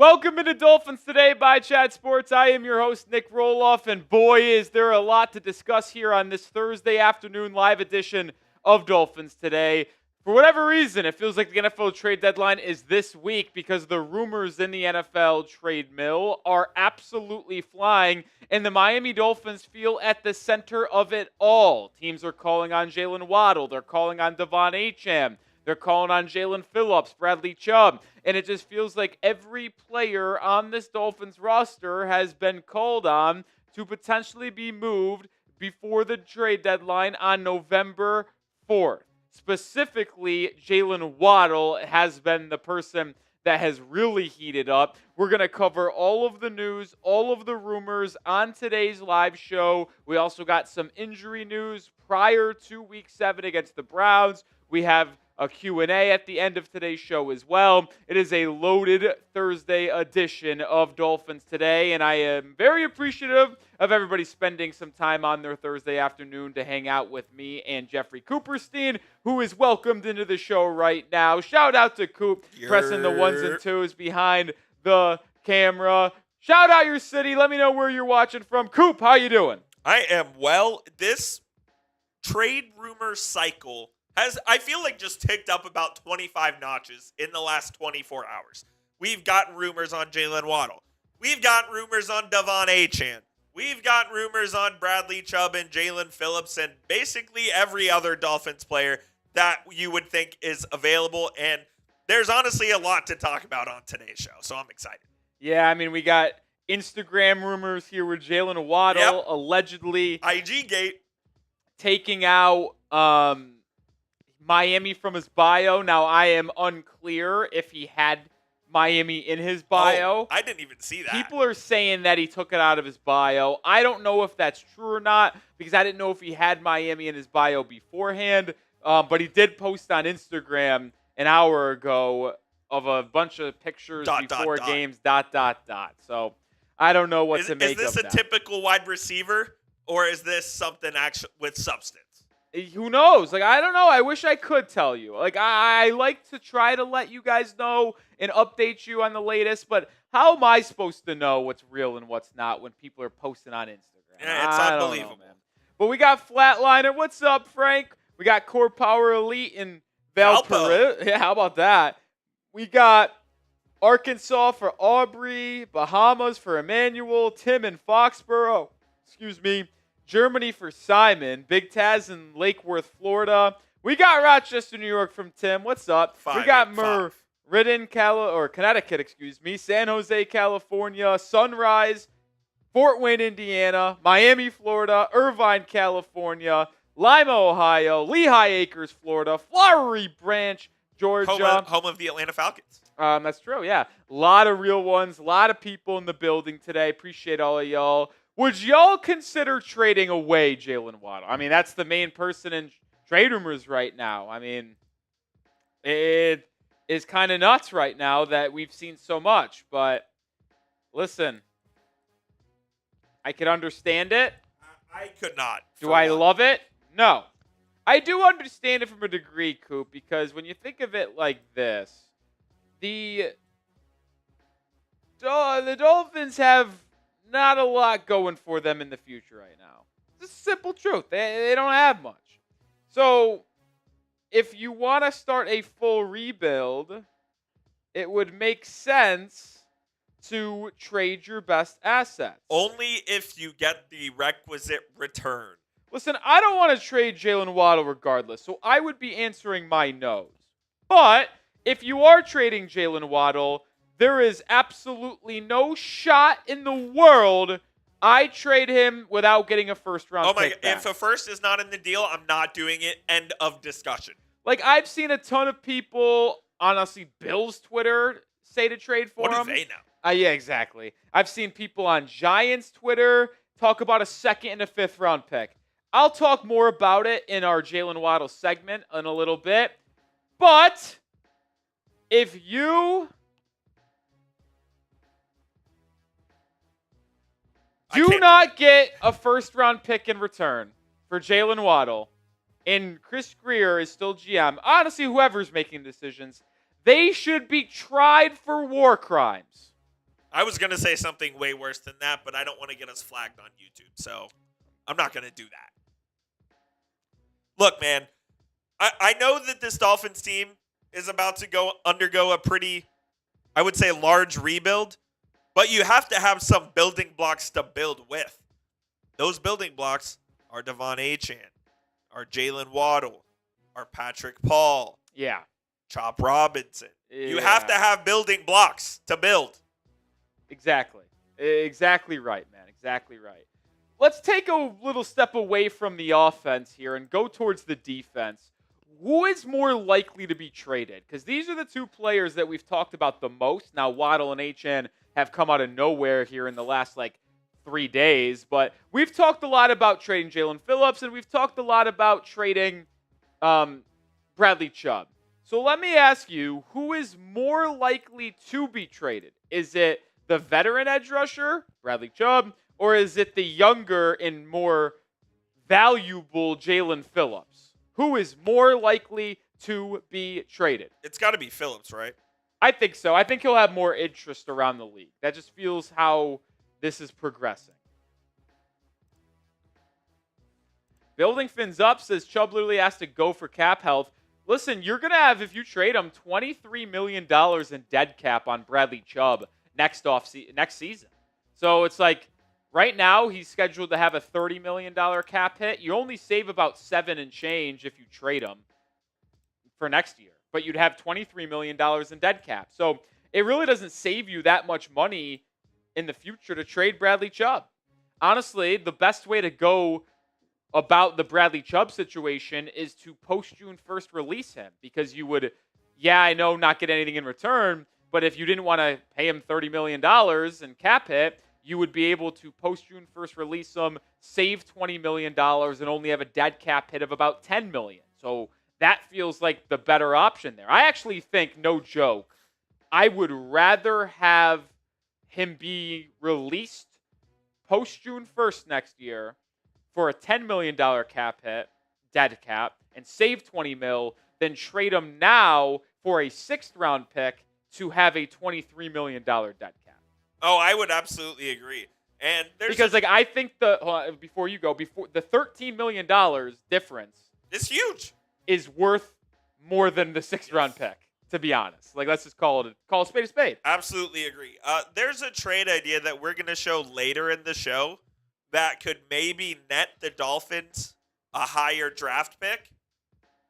Welcome into Dolphins Today by Chat Sports. I am your host, Nic Rohloff, and boy, is there a lot to discuss here on this Thursday afternoon live edition of Dolphins Today. For whatever reason, it feels like the NFL trade deadline is this week because the rumors in the NFL trade mill are absolutely flying, and the Miami Dolphins feel at the center of it all. Teams are calling on Jaylen Waddle. They're calling on De'Von Achane. They're calling on Jalen Phillips, Bradley Chubb, and it just feels like every player on this Dolphins roster has been called on to potentially be moved before the trade deadline on November 4th. Specifically, Jaylen Waddle has been the person that has really heated up. We're going to cover all of the news, all of the rumors on today's live show. We also got some injury news prior to Week 7 against the Browns. We have a Q&A at the end of today's show as well. It is a loaded Thursday edition of Dolphins Today, and I am very appreciative of everybody spending some time on their Thursday afternoon to hang out with me and Jeffrey Cooperstein, who is welcomed into the show right now. Shout out to Coop, pressing the ones and twos behind the camera. Shout out your city. Let me know where you're watching from. Coop, how you doing? I am well. This trade rumor cycle has, I feel like, just ticked up about 25 notches in the last 24 hours. We've gotten rumors on Jaylen Waddle. We've gotten rumors on De'Von Achane. We've gotten rumors on Bradley Chubb and Jalen Phillips and basically every other Dolphins player that you would think is available. And there's honestly a lot to talk about on today's show, so I'm excited. Yeah, I mean, we got Instagram rumors here with Jaylen Waddle allegedly IG gate taking out Miami from his bio. Now, I am unclear if he had Miami in his bio. Oh, I didn't even see that. People are saying that he took it out of his bio. I don't know if that's true or not because I didn't know if he had Miami in his bio beforehand. But he did post on Instagram an hour ago of a bunch of pictures before games, ... So I don't know what to make of that. Is this a typical wide receiver or is this something actually with substance? Who knows? Like, I don't know. I wish I could tell you. Like, I like to try to let you guys know and update you on the latest, but how am I supposed to know what's real and what's not when people are posting on Instagram? Yeah, it's unbelievable. Man. But we got Flatliner. What's up, Frank? We got Core Power Elite in Valparaiso. Yeah, how about that? We got Arkansas for Aubrey, Bahamas for Emmanuel, Tim in Foxborough. Germany for Simon, Big Taz in Lake Worth, Florida. We got Rochester, New York from Tim. What's up? We got Meriden, Connecticut, San Jose, California, Sunrise, Fort Wayne, Indiana, Miami, Florida, Irvine, California, Lima, Ohio, Lehigh Acres, Florida, Flowery Branch, Georgia. Home of the Atlanta Falcons. That's true, yeah. A lot of real ones, a lot of people in the building today. Appreciate all of y'all. Would y'all consider trading away Jaylen Waddle? I mean, that's the main person in trade rumors right now. I mean, it is kind of nuts right now that we've seen so much. But listen, I could understand it. I could not. Do I love it? No. I do understand it from a degree, Coop, because when you think of it like this, the Dolphins have not a lot going for them in the future right now. It's a simple truth. They don't have much. So if you want to start a full rebuild, it would make sense to trade your best assets. Only if you get the requisite return. Listen, I don't want to trade Jaylen Waddle regardless, so I would be answering my no's. But if you are trading Jaylen Waddle, there is absolutely no shot in the world I trade him without getting a first-round pick back. If a first is not in the deal, I'm not doing it. End of discussion. Like, I've seen a ton of people, honestly, Bill's Twitter say to trade for him. What do they know? Yeah, exactly. I've seen people on Giants Twitter talk about a second and a fifth-round pick. I'll talk more about it in our Jaylen Waddle segment in a little bit. But if you do not get a first-round pick in return for Jaylen Waddle, and Chris Greer is still GM, honestly, whoever's making decisions, they should be tried for war crimes. I was going to say something way worse than that, but I don't want to get us flagged on YouTube, so I'm not going to do that. Look, man, I know that this Dolphins team is about to undergo a pretty, I would say, large rebuild, but you have to have some building blocks to build with. Those building blocks are De'Von Achane, are Jaylen Waddle, are Patrick Paul, Chop Robinson. Yeah. You have to have building blocks to build. Exactly. Exactly right, man. Exactly right. Let's take a little step away from the offense here and go towards the defense. Who is more likely to be traded? Because these are the two players that we've talked about the most. Now, Waddle and Achane have come out of nowhere here in the last, 3 days. But we've talked a lot about trading Jalen Phillips, and we've talked a lot about trading Bradley Chubb. So let me ask you, who is more likely to be traded? Is it the veteran edge rusher, Bradley Chubb, or is it the younger and more valuable Jalen Phillips? Who is more likely to be traded? It's got to be Phillips, right? I think so. I think he'll have more interest around the league. That just feels how this is progressing. Building fins up says Chubb literally has to go for cap health. Listen, you're going to have, if you trade him, $23 million in dead cap on Bradley Chubb next season. So it's right now he's scheduled to have a $30 million cap hit. You only save about 7 and change if you trade him for next year. But you'd have $23 million in dead cap. So it really doesn't save you that much money in the future to trade Bradley Chubb. Honestly, the best way to go about the Bradley Chubb situation is to post-June 1st release him, because you would, I know, not get anything in return, but if you didn't want to pay him $30 million in cap hit, you would be able to post-June 1st release him, save $20 million, and only have a dead cap hit of about $10 million. So that feels like the better option there. I actually think, no joke, I would rather have him be released post-June 1st next year for a $10 million cap hit, dead cap, and save $20 million, than trade him now for a 6th round pick to have a $23 million dead cap. Oh, I would absolutely agree. And because I think before you go, the $13 million difference is huge. Is worth more than the 6th round pick, to be honest. Let's just call a spade a spade. Absolutely agree. There's a trade idea that we're going to show later in the show that could maybe net the Dolphins a higher draft pick.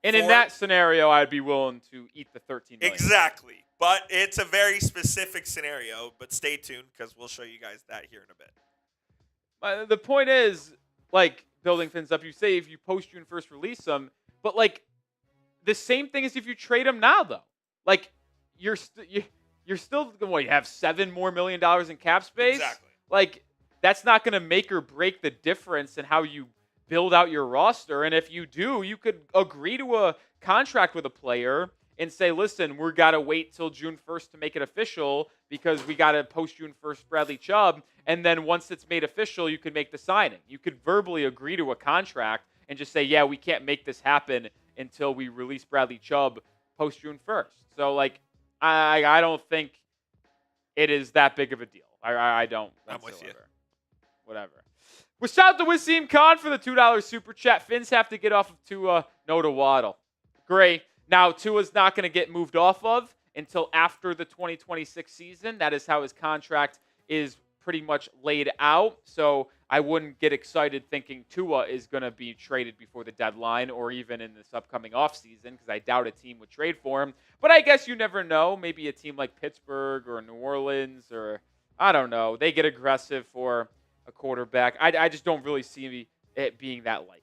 And in that scenario, I'd be willing to eat the $13 million. Exactly. But it's a very specific scenario. But stay tuned, because we'll show you guys that here in a bit. The point is, building fins up, you say if you post June 1st release them, but the same thing as if you trade them now, though. You're still you have $7 more million in cap space. Exactly. That's not going to make or break the difference in how you build out your roster. And if you do, you could agree to a contract with a player and say, listen, we've got to wait till June 1st to make it official because we got to post June 1st Bradley Chubb. And then once it's made official, you could make the signing. You could verbally agree to a contract and just say, we can't make this happen until we release Bradley Chubb post June 1st. So, I don't think it is that big of a deal. I don't. I'm with you. Whatever. We shout out to Wasim Khan for the $2 super chat. Fins have to get off of Tua, no to Waddle. Great. Now, Tua's not going to get moved off of until after the 2026 season. That is how his contract is pretty much laid out. So I wouldn't get excited thinking Tua is going to be traded before the deadline or even in this upcoming offseason, because I doubt a team would trade for him. But I guess you never know. Maybe a team like Pittsburgh or New Orleans, or I don't know, they get aggressive for a quarterback. I just don't really see it being that likely.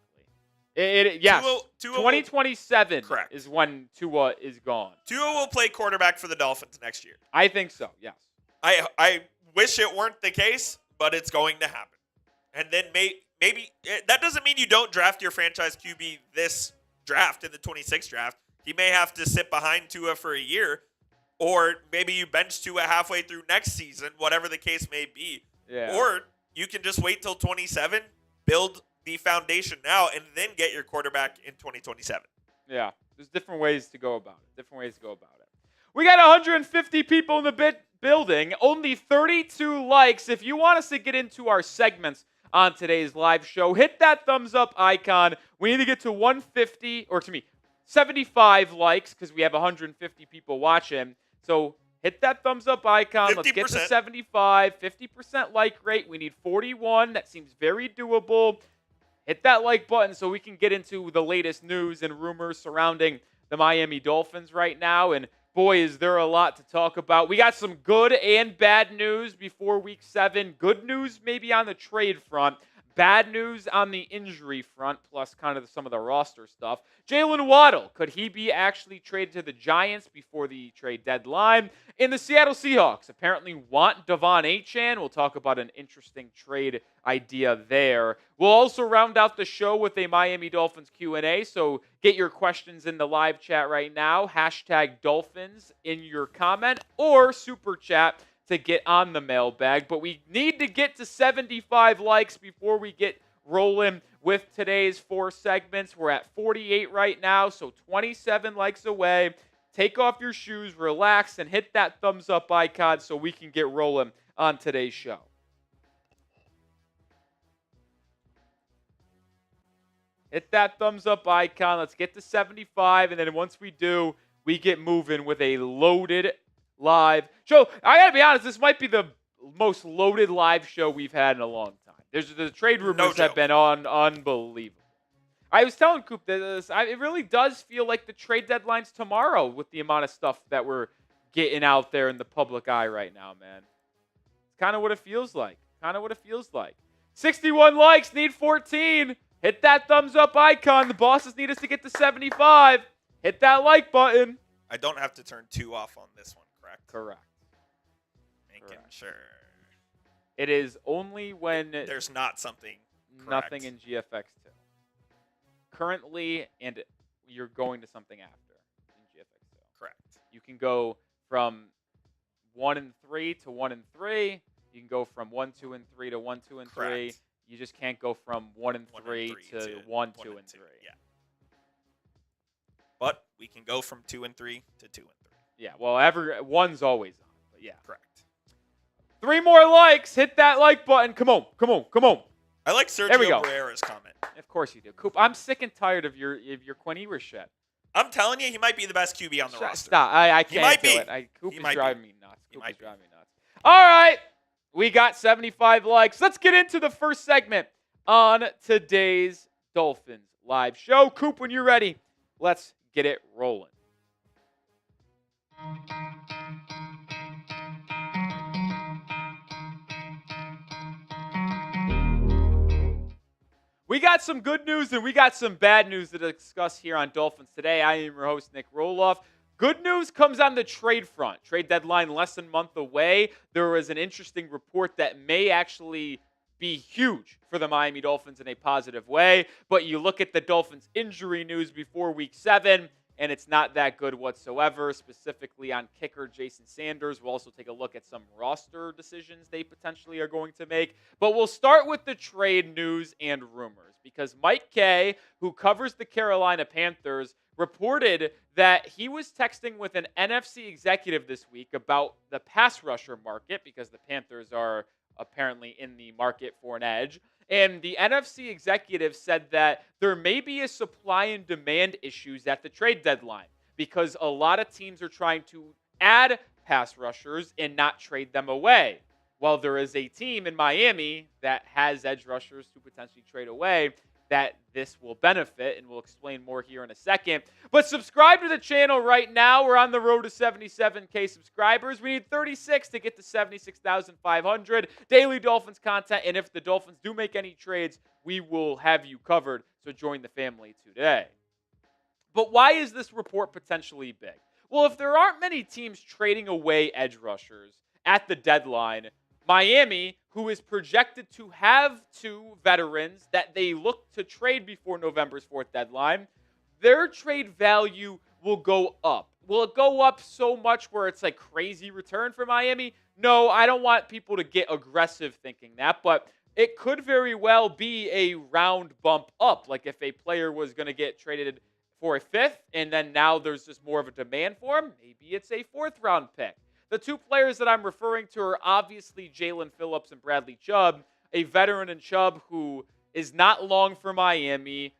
Yes, Tua 2027 is when Tua is gone. Tua will play quarterback for the Dolphins next year. I think so, yes. I wish it weren't the case, but it's going to happen. And then maybe that doesn't mean you don't draft your franchise QB this draft, in the 26th draft. He may have to sit behind Tua for a year, or maybe you bench Tua halfway through next season, whatever the case may be. Yeah. Or you can just wait till 27, build the foundation now, and then get your quarterback in 2027. Yeah, there's different ways to go about it. We got 150 people in the building, only 32 likes. If you want us to get into our segments on today's live show, hit that thumbs up icon. We need to get to 75 likes because we have 150 people watching. So hit that thumbs up icon. 50%. Let's get to 75, 50% like rate. We need 41. That seems very doable. Hit that like button so we can get into the latest news and rumors surrounding the Miami Dolphins right now. And boy, is there a lot to talk about. We got some good and bad news before week 7. Good news maybe on the trade front. Bad news on the injury front, plus kind of some of the roster stuff. Jaylen Waddle, could he be actually traded to the Giants before the trade deadline? And the Seattle Seahawks apparently want De'Von Achane. We'll talk about an interesting trade idea there. We'll also round out the show with a Miami Dolphins Q&A, so get your questions in the live chat right now. Hashtag Dolphins in your comment or super chat to get on the mailbag. But we need to get to 75 likes before we get rolling with today's 4 segments. We're at 48 right now, so 27 likes away. Take off your shoes, relax, and hit that thumbs up icon so we can get rolling on today's show. Hit that thumbs up icon. Let's get to 75, and then once we do, we get moving with a loaded live show. I gotta be honest, this might be the most loaded live show we've had in a long time. The trade rumors have been unbelievable. I was telling Coop that it really does feel like the trade deadline's tomorrow with the amount of stuff that we're getting out there in the public eye right now, man. It's kind of what it feels like. 61 likes, need 14. Hit that thumbs up icon. The bosses need us to get to 75. Hit that like button. I don't have to turn 2 off on this one. Correct. Making sure. It is only when there's not something. Nothing in GFX2. Currently, and you're going to something after in GFX2. Correct. You can go from 1 and 3 to 1 and 3. You can go from 1, 2, and 3 to 1, 2, and 3. Correct. You just can't go from 1 and 3 to 1, 2, and 3. Yeah. But we can go from 2 and 3 to 2 and 3. Yeah, well, one's always on, but yeah. Correct. 3 more likes. Hit that like button. Come on. I like Sergio Barrera's comment. Of course you do. Coop, I'm sick and tired of your Quinn Ewers shit. I'm telling you, he might be the best QB on the roster. Stop. I can't might do be. it. Coop is driving me nuts. All right. We got 75 likes. Let's get into the first segment on today's Dolphins live show. Coop, when you're ready, let's get it rolling. We got some good news and we got some bad news to discuss here on Dolphins Today. I am your host, Nic Rohloff. Good news comes on the trade front. Trade deadline less than a month away. There was an interesting report that may actually be huge for the Miami Dolphins in a positive way. But you look at the Dolphins injury news before week 7, and it's not that good whatsoever, specifically on kicker Jason Sanders. We'll also take a look at some roster decisions they potentially are going to make. But we'll start with the trade news and rumors, because Mike Kay, who covers the Carolina Panthers, reported that he was texting with an NFC executive this week about the pass rusher market, because the Panthers are apparently in the market for an edge. And the NFC executive said that there may be a supply and demand issues at the trade deadline because a lot of teams are trying to add pass rushers and not trade them away. While there is a team in Miami that has edge rushers to potentially trade away, that this will benefit, and we'll explain more here in a second. But subscribe to the channel right now. We're on the road to 77K subscribers. We need 36 to get to 76,500. Daily Dolphins content, and if the Dolphins do make any trades, we will have you covered. So join the family today. But why is this report potentially big? Well, if there aren't many teams trading away edge rushers at the deadline, Miami, who is projected to have 2 veterans that they look to trade before November's 4th deadline, their trade value will go up. Will it go up so much where it's like crazy return for Miami? No, I don't want people to get aggressive thinking that, but it could very well be a round bump up. Like if a player was going to get traded for a fifth, and then now there's just more of a demand for him. Maybe it's a fourth-round pick. The two players that I'm referring to are obviously Jaelan Phillips and Bradley Chubb, a veteran in Chubb who is not long for Miami,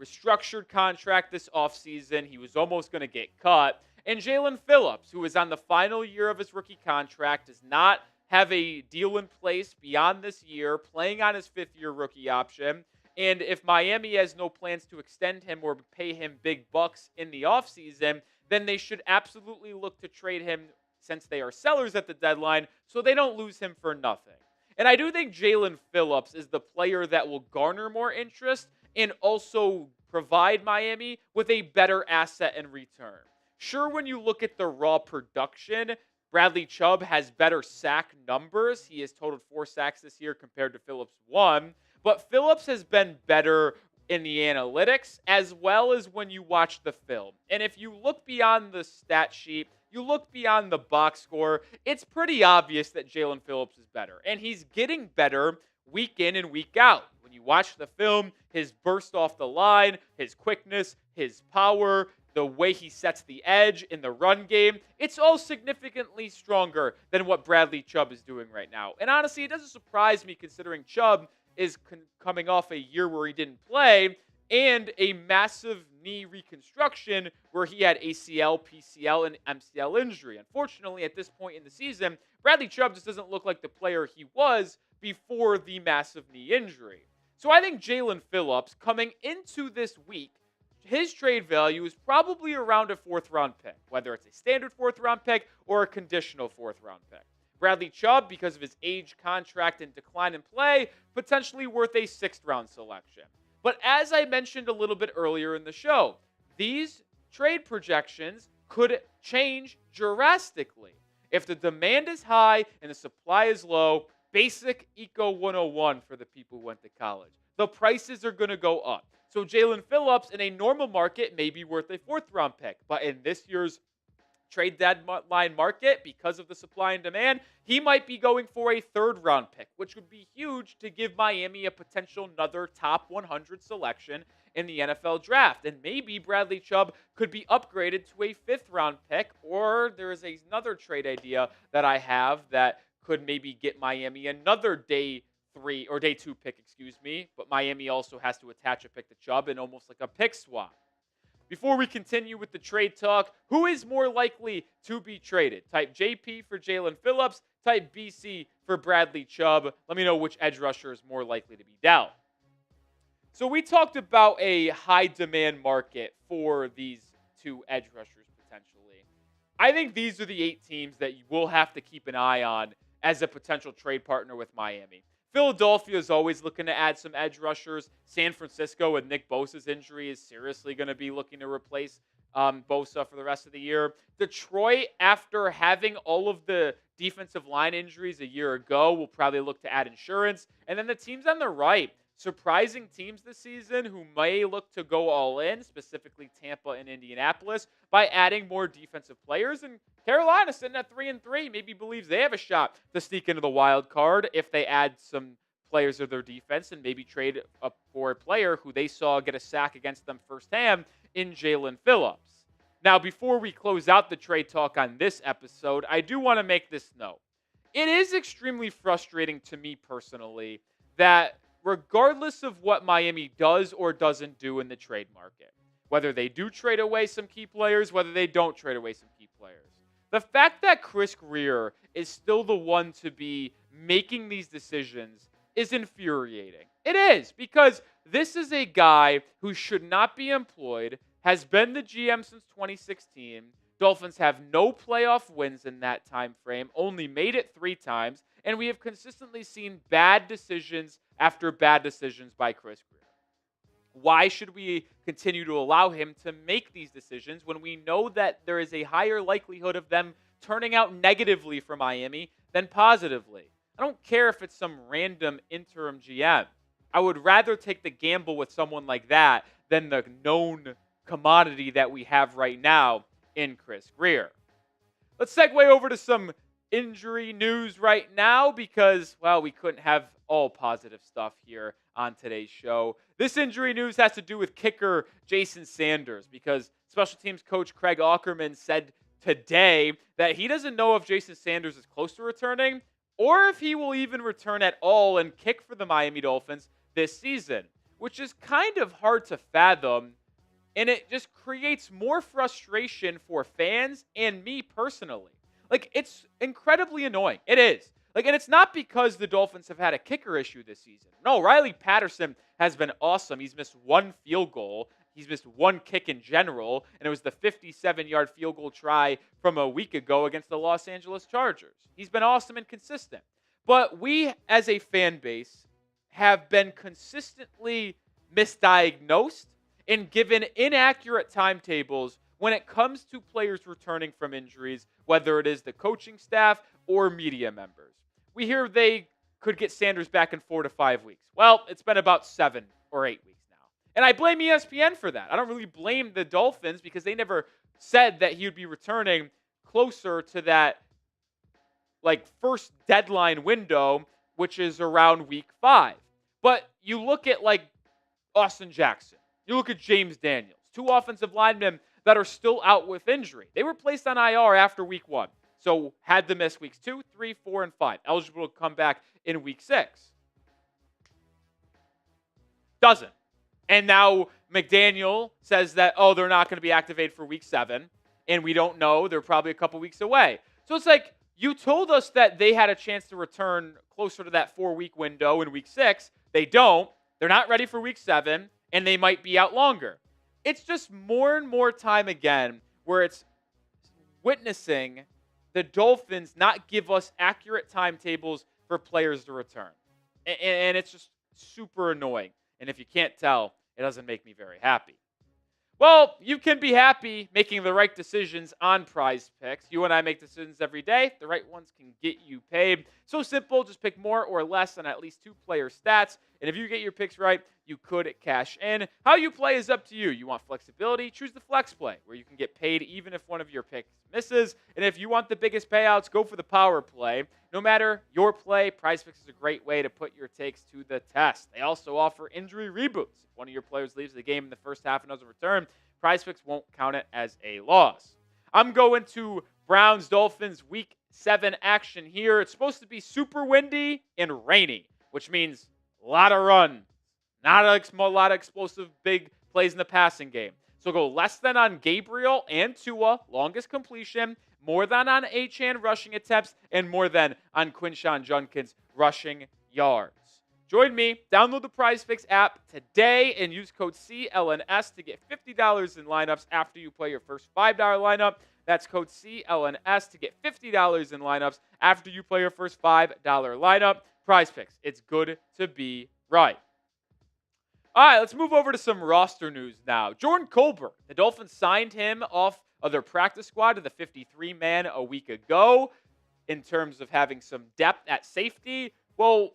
restructured contract this offseason. He was almost going to get cut. And Jaelan Phillips, who is on the final year of his rookie contract, does not have a deal in place beyond this year, playing on his fifth-year rookie option. And if Miami has no plans to extend him or pay him big bucks in the offseason, then they should absolutely look to trade him since they are sellers at the deadline so they don't lose him for nothing. And I do think Jaelan Phillips is the player that will garner more interest and also provide Miami with a better asset in return. Sure, when you look at the raw production, Bradley Chubb has better sack numbers. He has totaled 4 sacks this year compared to Phillips 1. But Phillips has been better in the analytics as well as when you watch the film. And if you look beyond the stat sheet, you look beyond the box score, it's pretty obvious that Jaelan Phillips is better. And he's getting better week in and week out. When you watch the film, his burst off the line, his quickness, his power, the way he sets the edge in the run game, it's all significantly stronger than what Bradley Chubb is doing right now. And honestly, it doesn't surprise me considering Chubb is coming off a year where he didn't play and a massive knee reconstruction where he had ACL, PCL, and MCL injury. Unfortunately, at this point in the season, Bradley Chubb just doesn't look like the player he was before the massive knee injury. So I think Jaelan Phillips, coming into this week, his trade value is probably around a fourth-round pick, whether it's a standard fourth-round pick or a conditional fourth-round pick. Bradley Chubb, because of his age, contract, and decline in play, potentially worth a sixth-round selection. But as I mentioned a little bit earlier in the show, these trade projections could change drastically. If the demand is high and the supply is low, basic Eco 101 for the people who went to college. The prices are going to go up. So Jaelan Phillips in a normal market may be worth a fourth-round pick. But in this year's trade deadline market, because of the supply and demand, he might be going for a third-round pick, which would be huge to give Miami a potential another top 100 selection in the NFL draft. And maybe Bradley Chubb could be upgraded to a fifth-round pick, or there is another trade idea that I have that could maybe get Miami another day 2 pick, but Miami also has to attach a pick to Chubb and almost like a pick swap. Before we continue with the trade talk, who is more likely to be traded? Type JP for Jaelan Phillips, type BC for Bradley Chubb. Let me know which edge rusher is more likely to be down. So we talked about a high demand market for these two edge rushers potentially. I think these are the 8 teams that you will have to keep an eye on as a potential trade partner with Miami. Philadelphia is always looking to add some edge rushers. San Francisco, with Nick Bosa's injury, is seriously going to be looking to replace Bosa for the rest of the year. Detroit, after having all of the defensive line injuries a year ago, will probably look to add insurance. And then the teams on the right, surprising teams this season who may look to go all in, specifically Tampa and Indianapolis, by adding more defensive players. And Carolina, sitting at 3-3, maybe believes they have a shot to sneak into the wild card if they add some players of their defense and maybe trade up for a player who they saw get a sack against them firsthand in Jaelan Phillips. Now, before we close out the trade talk on this episode, I do want to make this note. It is extremely frustrating to me personally that regardless of what Miami does or doesn't do in the trade market, whether they do trade away some key players, whether they don't trade away some key players, the fact that Chris Grier is still the one to be making these decisions is infuriating. It is, because this is a guy who should not be employed, has been the GM since 2016. Dolphins have no playoff wins in that time frame, only made it 3 times, and we have consistently seen bad decisions after bad decisions by Chris Grier. Why should we continue to allow him to make these decisions when we know that there is a higher likelihood of them turning out negatively for Miami than positively? I don't care if it's some random interim GM. I would rather take the gamble with someone like that than the known commodity that we have right now in Chris Grier. Let's segue over to some injury news right now because, well, we couldn't have all positive stuff here on today's show. This injury news has to do with kicker Jason Sanders because special teams coach Craig Aukerman said today that he doesn't know if Jason Sanders is close to returning or if he will even return at all and kick for the Miami Dolphins this season, which is kind of hard to fathom. And it just creates more frustration for fans and me personally. Like, it's incredibly annoying. It is. Like, and it's not because the Dolphins have had a kicker issue this season. No, Riley Patterson has been awesome. He's missed one field goal. He's missed one kick in general, and it was the 57-yard field goal try from a week ago against the Los Angeles Chargers. He's been awesome and consistent. But we, as a fan base, have been consistently misdiagnosed and given inaccurate timetables when it comes to players returning from injuries, whether it is the coaching staff or media members. We hear they could get Sanders back in 4 to 5 weeks. Well, it's been about 7 or 8 weeks now. And I blame ESPN for that. I don't really blame the Dolphins because they never said that he would be returning closer to that first deadline window, which is around week 5. But you look at Austin Jackson. You look at James Daniels, 2 offensive linemen that are still out with injury. They were placed on IR after week 1. So had to miss weeks 2, 3, 4, and 5. Eligible to come back in week 6. Doesn't. And now McDaniel says that, they're not going to be activated for week 7. And we don't know. They're probably a couple weeks away. So it's like, you told us that they had a chance to return closer to that 4-week window in week 6. They don't. They're not ready for week 7. And they might be out longer. It's just more and more time again where it's witnessing the Dolphins not give us accurate timetables for players to return. And it's just super annoying. And if you can't tell, it doesn't make me very happy. Well, you can be happy making the right decisions on Prize Picks. You and I make decisions every day. The right ones can get you paid. So simple, just pick more or less on at least 2 player stats. And if you get your picks right, you could cash in. How you play is up to you. You want flexibility? Choose the Flex Play, where you can get paid even if one of your picks misses. And if you want the biggest payouts, go for the Power Play. No matter your play, Prize Picks is a great way to put your takes to the test. They also offer injury reboots. If one of your players leaves the game in the first half and doesn't return, Prize Picks won't count it as a loss. I'm going to Browns-Dolphins Week 7 action here. It's supposed to be super windy and rainy, which means a lot of runs. Not a lot of explosive big plays in the passing game. So go less than on Gabriel and Tua, longest completion, more than on Achane rushing attempts, and more than on Quinshon Judkins rushing yards. Join me, download the PrizePicks app today and use code CLNS to get $50 in lineups after you play your first $5 lineup. That's code CLNS to get $50 in lineups after you play your first $5 lineup. PrizePicks, it's good to be right. All right, let's move over to some roster news now. Jordan Colbert, the Dolphins signed him off of their practice squad to the 53-man a week ago in terms of having some depth at safety. Well,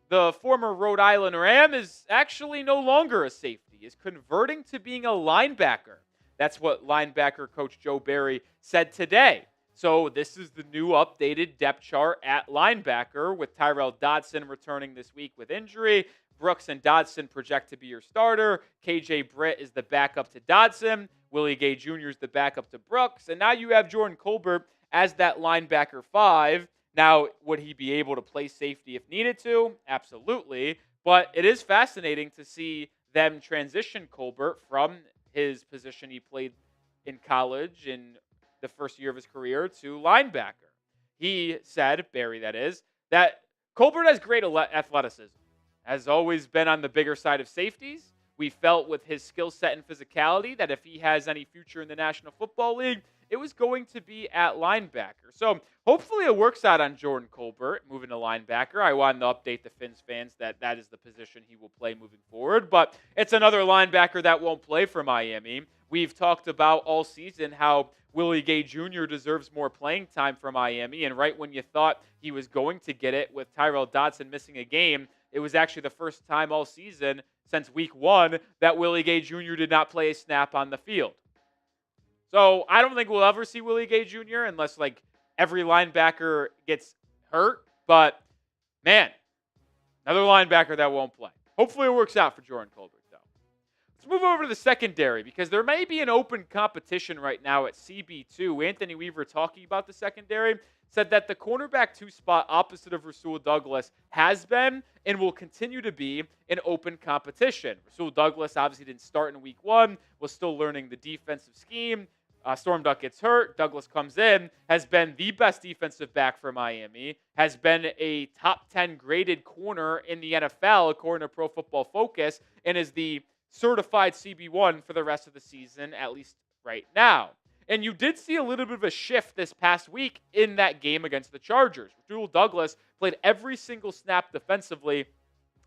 the former Rhode Island Ram is actually no longer a safety, is converting to being a linebacker. That's what linebacker coach Joe Barry said today. So this is the new updated depth chart at linebacker with Tyrell Dodson returning this week with injury. Brooks and Dodson project to be your starter. KJ Britt is the backup to Dodson. Willie Gay Jr. is the backup to Brooks. And now you have Jordan Colbert as that linebacker 5. Now, would he be able to play safety if needed to? Absolutely. But it is fascinating to see them transition Colbert from his position he played in college in the first year of his career to linebacker. He said, Barry that is, that Colbert has great athleticism. Has always been on the bigger side of safeties. We felt with his skill set and physicality that if he has any future in the National Football League, it was going to be at linebacker. So hopefully it works out on Jordan Colbert moving to linebacker. I wanted to update the Fins fans that that is the position he will play moving forward. But it's another linebacker that won't play for Miami. We've talked about all season how Willie Gay Jr. deserves more playing time for Miami. And right when you thought he was going to get it with Tyrell Dodson missing a game, it was actually the first time all season since week 1 that Willie Gay Jr. did not play a snap on the field. So I don't think we'll ever see Willie Gay Jr. unless every linebacker gets hurt, but man, another linebacker that won't play. Hopefully it works out for Jordan Colbert, though. Let's move over to the secondary because there may be an open competition right now at CB2. Anthony Weaver, talking about the secondary, said that the cornerback 2 spot opposite of Rasul Douglas has been and will continue to be an open competition. Rasul Douglas obviously didn't start in week 1, was still learning the defensive scheme. Storm Duck gets hurt. Douglas comes in, has been the best defensive back for Miami, has been a top 10 graded corner in the NFL according to Pro Football Focus, and is the certified CB1 for the rest of the season, at least right now. And you did see a little bit of a shift this past week in that game against the Chargers. Rasul Douglas played every single snap defensively,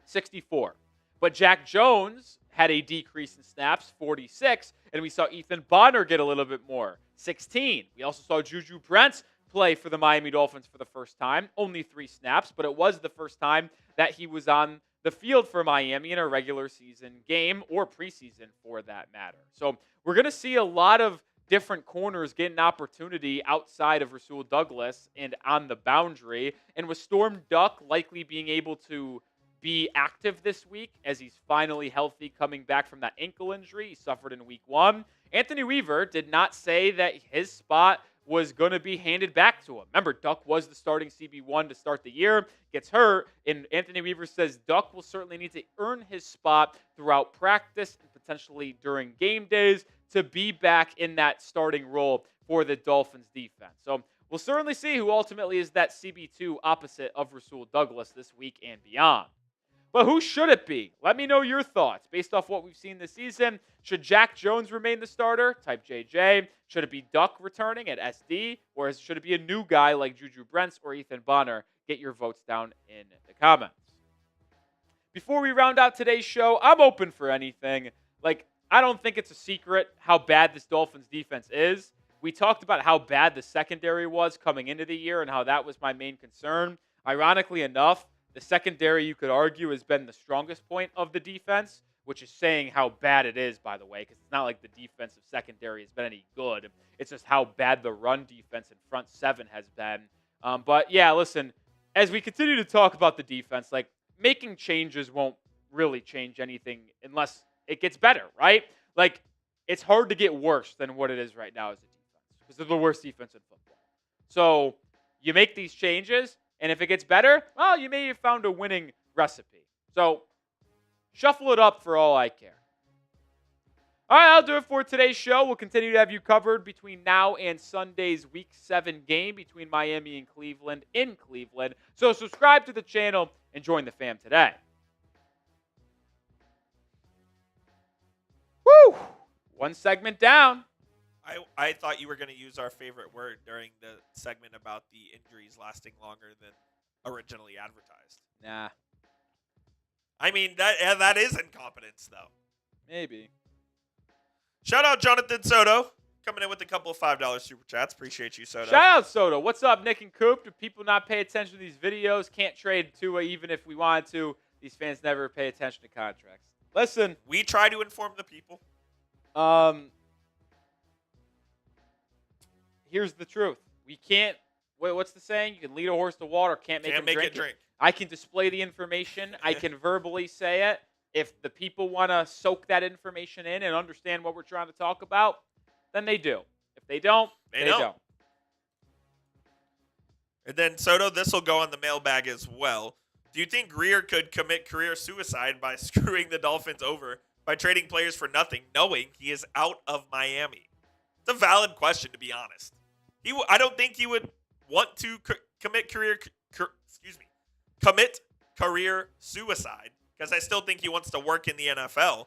64. But Jack Jones had a decrease in snaps, 46, and we saw Ethan Bonner get a little bit more, 16. We also saw Juju Brents play for the Miami Dolphins for the first time, only 3 snaps, but it was the first time that he was on the field for Miami in a regular season game or preseason for that matter. So we're going to see a lot of different corners get an opportunity outside of Rasul Douglas and on the boundary. And with Storm Duck likely being able to be active this week as he's finally healthy coming back from that ankle injury he suffered in week 1, Anthony Weaver did not say that his spot was going to be handed back to him. Remember, Duck was the starting CB1 to start the year, gets hurt, and Anthony Weaver says Duck will certainly need to earn his spot throughout practice and potentially during game days to be back in that starting role for the Dolphins defense. So we'll certainly see who ultimately is that CB2 opposite of Rasul Douglas this week and beyond. But who should it be? Let me know your thoughts based off what we've seen this season. Should Jack Jones remain the starter? Type JJ. Should it be Duck returning at SD? Or should it be a new guy like Juju Brents or Ethan Bonner? Get your votes down in the comments. Before we round out today's show, I'm open for anything. I don't think it's a secret how bad this Dolphins defense is. We talked about how bad the secondary was coming into the year and how that was my main concern. Ironically enough, the secondary, you could argue, has been the strongest point of the defense, which is saying how bad it is, by the way, because it's not like the defensive secondary has been any good. It's just how bad the run defense and front 7 has been. But, yeah, listen, as we continue to talk about the defense, making changes won't really change anything unless it gets better, right? It's hard to get worse than what it is right now as a defense because they're the worst defense in football. So you make these changes, and if it gets better, well, you may have found a winning recipe. So shuffle it up for all I care. All right, I'll do it for today's show. We'll continue to have you covered between now and Sunday's Week 7 game between Miami and Cleveland in Cleveland. So subscribe to the channel and join the fam today. Woo! One segment down. I thought you were going to use our favorite word during the segment about the injuries lasting longer than originally advertised. Nah. I mean, that is incompetence, though. Maybe. Shout out Jonathan Soto coming in with a couple of $5 super chats. Appreciate you, Soto. Shout out Soto. What's up, Nick and Coop? Do people not pay attention to these videos? Can't trade Tua even if we wanted to. These fans never pay attention to contracts. Listen. We try to inform the people. Here's the truth. We can't. Wait, what's the saying? You can lead a horse to water, can't make it drink. I can display the information. I can verbally say it. If the people want to soak that information in and understand what we're trying to talk about, then they do. If they don't, they don't. And then, Soto, this will go on the mailbag as well. Do you think Grier could commit career suicide by screwing the Dolphins over by trading players for nothing, knowing he is out of Miami? It's a valid question, to be honest. I don't think he would want to commit career suicide because I still think he wants to work in the NFL.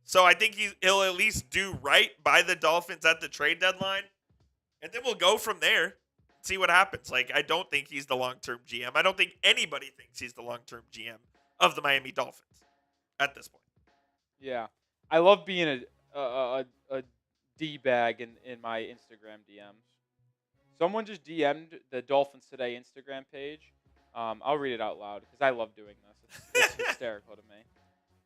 So I think he'll at least do right by the Dolphins at the trade deadline, and then we'll go from there. See what happens. I don't think he's the long-term GM. I don't think anybody thinks he's the long-term GM of the Miami Dolphins at this point. Yeah. I love being a D-bag in my Instagram DMs. Someone just DM'd the Dolphins Today Instagram page. I'll read it out loud because I love doing this. It's hysterical to me.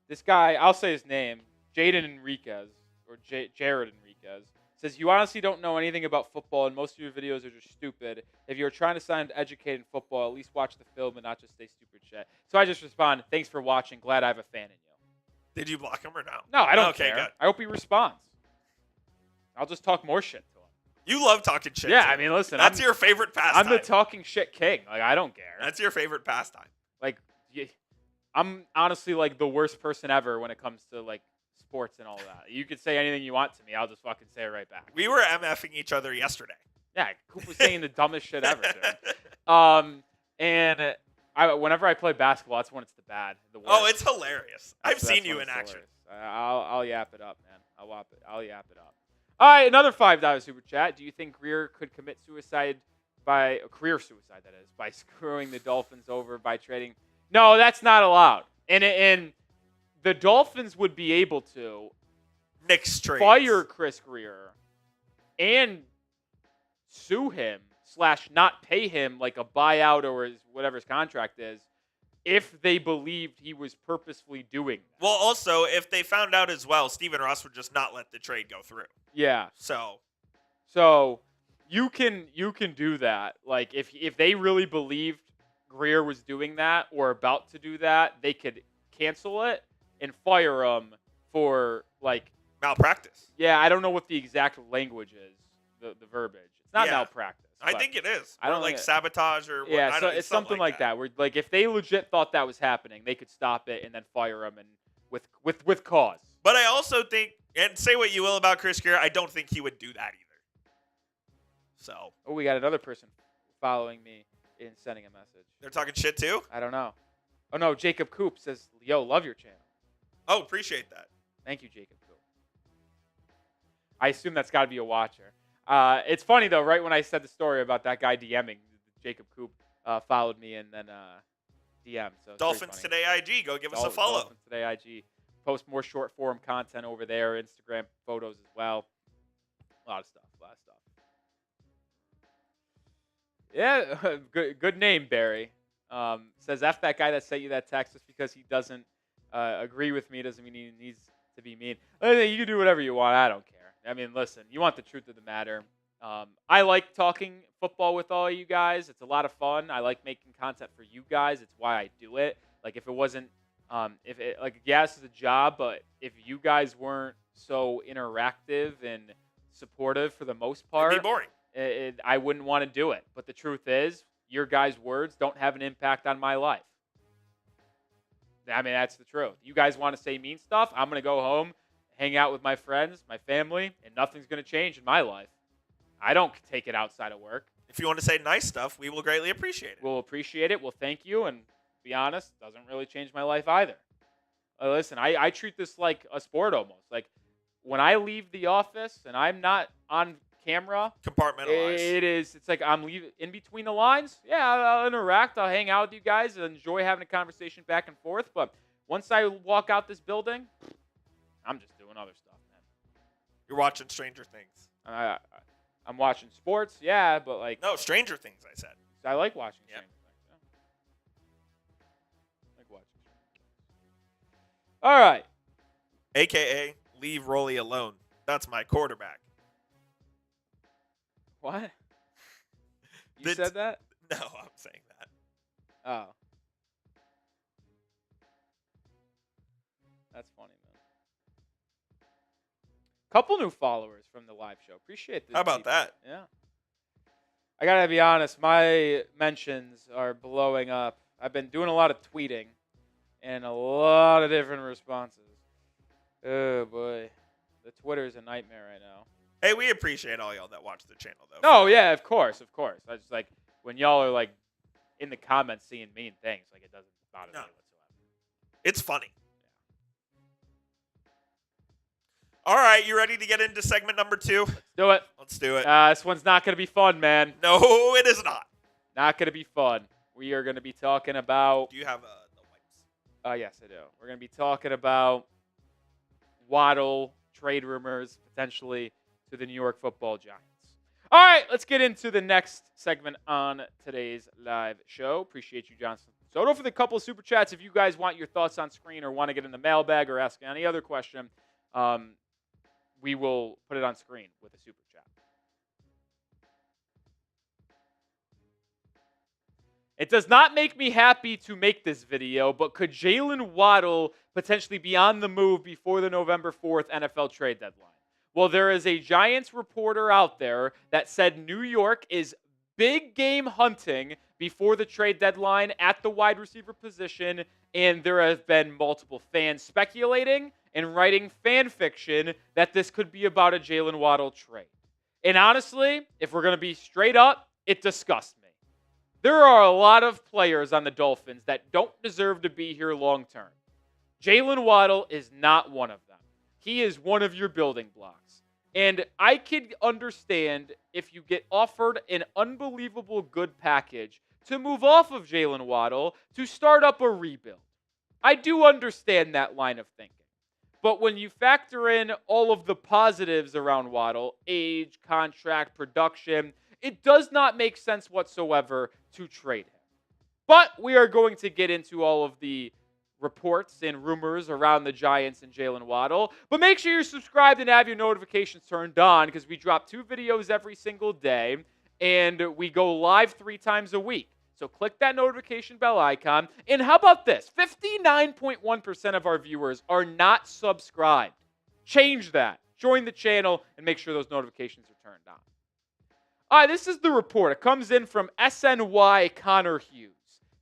This guy, I'll say his name, Jaden Enriquez, or Jared Enriquez, Says, you honestly don't know anything about football, and most of your videos are just stupid. If you're trying to sound educated in football, at least watch the film and not just say stupid shit. So I just respond, thanks for watching. Glad I have a fan in you. Did you block him or no? No, I don't Okay, care. good. I hope he responds. I'll just talk more shit to him. You love talking shit. Yeah, too. I mean, listen. That's your favorite pastime. I'm the talking shit king. Like, I don't care. That's your favorite pastime. Like, I'm honestly like the worst person ever when it comes to like sports and all that. You could say anything you want to me. I'll just fucking say it right back. We were MFing each other yesterday. Yeah, Coop was saying the dumbest shit ever, dude. And whenever I play basketball, that's when it's the worst. Oh, it's hilarious. I've seen you in action. I'll yap it up, man. I'll yap it up. All right, another $5 super chat. Do you think Greer could commit suicide career suicide, that is, by screwing the Dolphins over by trading? No, that's not allowed. And the Dolphins would be able to fire Chris Greer and sue him / not pay him like a buyout or whatever his contract is if they believed he was purposefully doing that. Well, also, if they found out as well, Stephen Ross would just not let the trade go through. Yeah. So you can do that. Like if they really believed Greer was doing that or about to do that, they could cancel it and fire him for like malpractice. Yeah, I don't know what the exact language is, the verbiage. It's not malpractice. I think it is. I don't like sabotage or yeah, so it's something like that. Where like if they legit thought that was happening, they could stop it and then fire him and with cause. But I also think, and say what you will about Chris Greer, I don't think he would do that either. So. Oh, we got another person following me and sending a message. They're talking shit too? I don't know. Oh no, Jacob Coop says, "Yo, love your channel." Oh, appreciate that. Thank you, Jacob Coop. I assume that's got to be a watcher. It's funny though. Right when I said the story about that guy DMing, Jacob Coop followed me and then DM. So Dolphins Today IG, go give us a follow. Dolphins Today IG, post more short form content over there, Instagram photos as well. A lot of stuff. Yeah, good name, Barry. Says F that guy that sent you that text just because he doesn't agree with me doesn't mean he needs to be mean. You can do whatever you want. I don't care. I mean, listen, you want the truth of the matter. I like talking football with all you guys. It's a lot of fun. I like making content for you guys. It's why I do it. Like if it wasn't, this is a job, but if you guys weren't so interactive and supportive for the most part, it'd be boring. I wouldn't want to do it. But the truth is, your guys' words don't have an impact on my life. I mean, that's the truth. You guys want to say mean stuff? I'm going to go home, hang out with my friends, my family, and nothing's going to change in my life. I don't take it outside of work. If you want to say nice stuff, we will greatly appreciate it. We'll appreciate it. We'll thank you. And to be honest, doesn't really change my life either. Listen, I treat this like a sport almost. Like when I leave the office and I'm not on camera, compartmentalize. It's like I'm leaving in between the lines. Yeah, I'll interact. I'll hang out with you guys and enjoy having a conversation back and forth. But once I walk out this building, I'm just doing other stuff, man. You're watching Stranger Things. I'm watching sports, yeah, but like no Stranger Things. I said I like watching Stranger Things. Yeah. I like watching Stranger Things. All right. AKA leave Rolly alone. That's my quarterback. What? You said that? No, I'm saying that. Oh. That's funny, man. Couple new followers from the live show. Appreciate this. How about that? Yeah. I got to be honest. My mentions are blowing up. I've been doing a lot of tweeting and a lot of different responses. Oh, boy. The Twitter is a nightmare right now. Hey, we appreciate all y'all that watch the channel, though. Oh, yeah, of course. I just like when y'all are like in the comments seeing mean things, like it doesn't bother me whatsoever. It's funny. All right, you ready to get into segment number 2? Let's do it. This one's not going to be fun, man. No, it is not. Not going to be fun. We are going to be talking about... Do you have the wipes? Yes, I do. We're going to be talking about Waddle trade rumors, potentially, to the New York Football Giants. All right, let's get into the next segment on today's live show. Appreciate you, Johnson Soto, for the couple of super chats. If you guys want your thoughts on screen or want to get in the mailbag or ask any other question, we will put it on screen with a super chat. It does not make me happy to make this video, but could Jaylen Waddle potentially be on the move before the November 4th NFL trade deadline? Well, there is a Giants reporter out there that said New York is big game hunting before the trade deadline at the wide receiver position, and there have been multiple fans speculating and writing fan fiction that this could be about a Jaylen Waddle trade. And honestly, if we're going to be straight up, it disgusts me. There are a lot of players on the Dolphins that don't deserve to be here long term. Jaylen Waddle is not one of them. He is one of your building blocks. And I could understand if you get offered an unbelievable good package to move off of Jaylen Waddle to start up a rebuild. I do understand that line of thinking. But when you factor in all of the positives around Waddle, age, contract, production, it does not make sense whatsoever to trade him. But we are going to get into all of the reports and rumors around the Giants and Jaylen Waddle. But make sure you're subscribed and have your notifications turned on because we drop 2 videos every single day and we go live 3 times a week. So click that notification bell icon. And how about this? 59.1% of our viewers are not subscribed. Change that. Join the channel and make sure those notifications are turned on. All right, this is the report. It comes in from SNY Connor Hughes.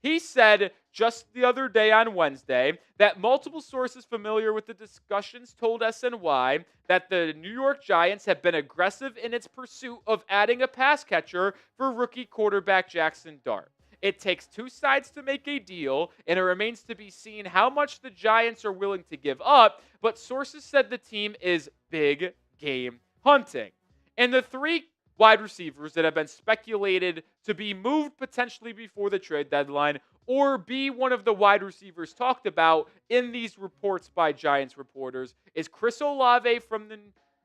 He said just the other day on Wednesday that multiple sources familiar with the discussions told SNY that the New York Giants have been aggressive in its pursuit of adding a pass catcher for rookie quarterback Jackson Dart. It takes 2 sides to make a deal, and it remains to be seen how much the Giants are willing to give up, but sources said the team is big game hunting. And the 3 wide receivers that have been speculated to be moved potentially before the trade deadline or be one of the wide receivers talked about in these reports by Giants reporters is Chris Olave from the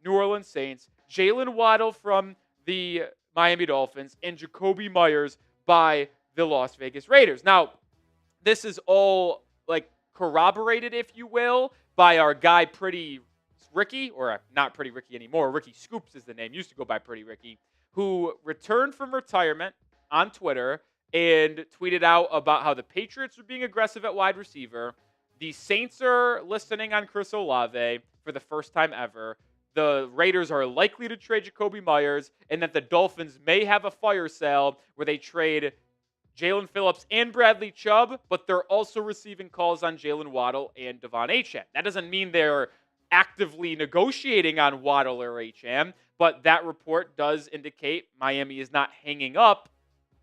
New Orleans Saints, Jaylen Waddle from the Miami Dolphins, and Jacoby Myers by the Las Vegas Raiders. Now, this is all corroborated, if you will, by our guy Pretty Ricky, or not Pretty Ricky anymore. Ricky Scoops is the name. Used to go by Pretty Ricky, who returned from retirement on Twitter and tweeted out about how the Patriots are being aggressive at wide receiver. The Saints are listening on Chris Olave for the first time ever. The Raiders are likely to trade Jacoby Myers, and that the Dolphins may have a fire sale where they trade Jalen Phillips and Bradley Chubb, but they're also receiving calls on Jaylen Waddle and De'Von Achane. That doesn't mean they're actively negotiating on Waddle or Achane, but that report does indicate Miami is not hanging up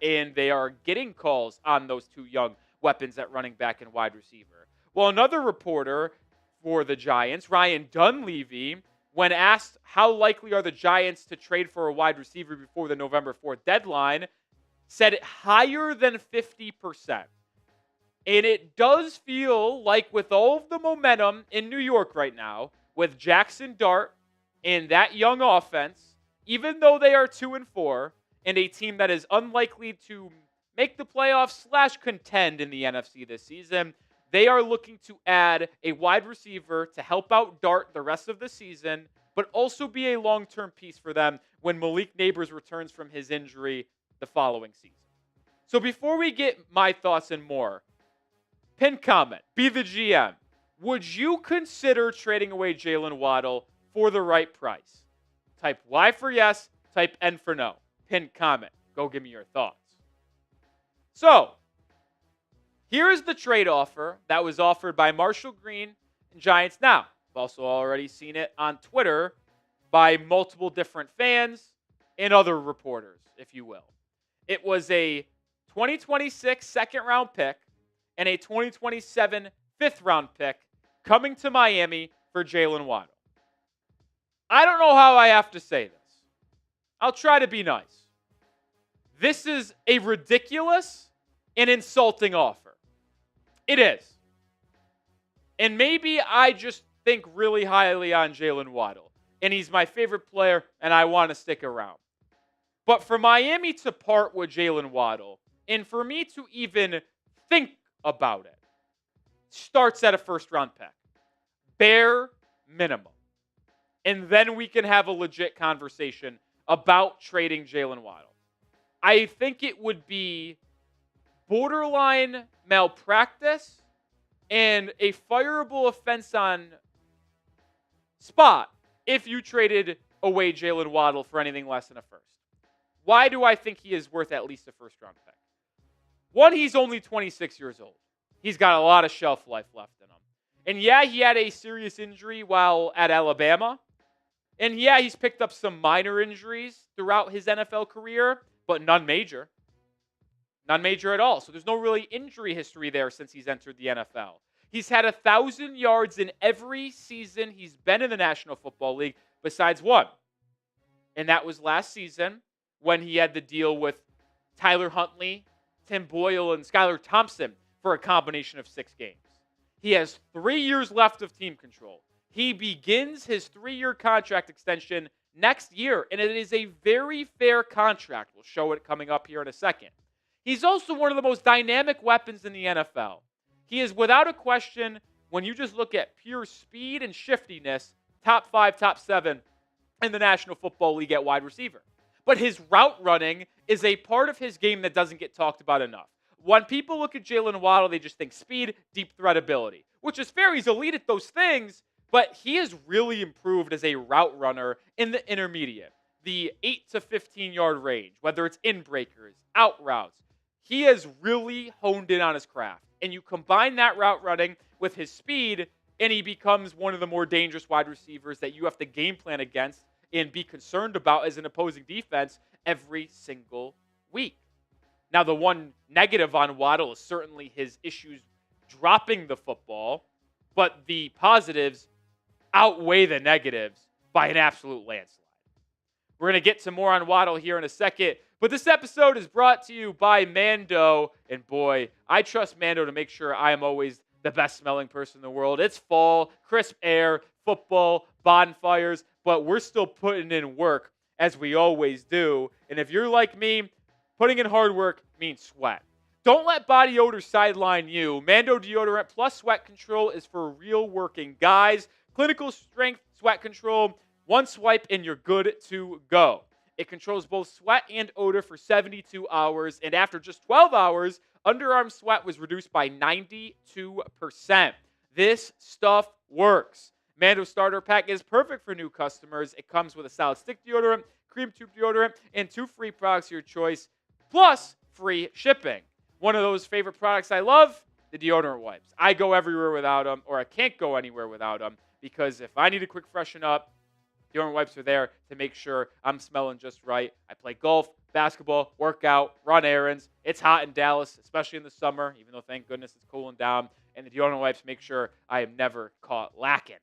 and they are getting calls on those 2 young weapons at running back and wide receiver. Well, another reporter for the Giants, Ryan Dunleavy, when asked how likely are the Giants to trade for a wide receiver before the November 4th deadline, said higher than 50%. And it does feel like with all of the momentum in New York right now, with Jackson Dart and that young offense, even though they are 2-4 and a team that is unlikely to make the playoffs / contend in the NFC this season, they are looking to add a wide receiver to help out Dart the rest of the season, but also be a long-term piece for them when Malik Neighbors returns from his injury the following season. So before we get my thoughts and more, pin comment, be the GM. Would you consider trading away Jaylen Waddle for the right price? Type Y for yes, type N for no. Pin comment. Go give me your thoughts. So, here's the trade offer that was offered by Marshall Green and Giants Now. I've also already seen it on Twitter by multiple different fans and other reporters, if you will. It was a 2026 second-round pick and a 2027 fifth-round pick coming to Miami for Jaylen Waddle. I don't know how I have to say this. I'll try to be nice. This is a ridiculous and insulting offer. It is. And maybe I just think really highly on Jaylen Waddle, and he's my favorite player, and I want to stick around. But for Miami to part with Jaylen Waddle, and for me to even think about it, starts at a first-round pick. Bare minimum. and then we can have a legit conversation about trading Jaylen Waddle. I think it would be borderline malpractice and a fireable offense on spot if you traded away Jaylen Waddle for anything less than a first. Why do I think he is worth at least a first-round pick? One, he's only 26 years old. He's got a lot of shelf life left in him. And yeah, he had a serious injury while at Alabama. And yeah, he's picked up some minor injuries throughout his NFL career, but none major. None major at all. So there's no really injury history there since he's entered the NFL. He's had 1,000 yards in every season he's been in the National Football League besides one. And that was last season when he had the deal with Tyler Huntley, Tim Boyle, and Skylar Thompson for a combination of 6 games. He has 3 years left of team control. He begins his 3-year contract extension next year, and it is a very fair contract. We'll show it coming up here in a second. He's also one of the most dynamic weapons in the NFL. He is, without a question, when you just look at pure speed and shiftiness, top 5, top 7 in the National Football League at wide receiver. But his route running is a part of his game that doesn't get talked about enough. When people look at Jaylen Waddle, they just think speed, deep threat ability, which is fair. He's elite at those things, but he has really improved as a route runner in the intermediate, the 8 to 15-yard range, whether it's in breakers, out routes. He has really honed in on his craft. And you combine that route running with his speed, and he becomes one of the more dangerous wide receivers that you have to game plan against and be concerned about as an opposing defense every single week. Now, the one negative on Waddle is certainly his issues dropping the football, but the positives outweigh the negatives by an absolute landslide. We're going to get some more on Waddle here in a second, but this episode is brought to you by Mando, and boy, I trust Mando to make sure I am always the best smelling person in the world. It's fall, crisp air, football, bonfires, but we're still putting in work as we always do, and if you're like me, putting in hard work means sweat. Don't let body odor sideline you. Mando deodorant plus sweat control is for real working guys. Clinical strength sweat control. One swipe and you're good to go. It controls both sweat and odor for 72 hours. And after just 12 hours, underarm sweat was reduced by 92%. This stuff works. Mando Starter Pack is perfect for new customers. It comes with a solid stick deodorant, cream tube deodorant, and 2 free products of your choice, plus free shipping. One of those favorite products I love, the deodorant wipes. I go everywhere without them, or I can't go anywhere without them, because if I need a quick freshen up, deodorant wipes are there to make sure I'm smelling just right. I play golf, basketball, work out, run errands. It's hot in Dallas, especially in the summer, even though thank goodness it's cooling down. And the deodorant wipes make sure I am never caught lacking.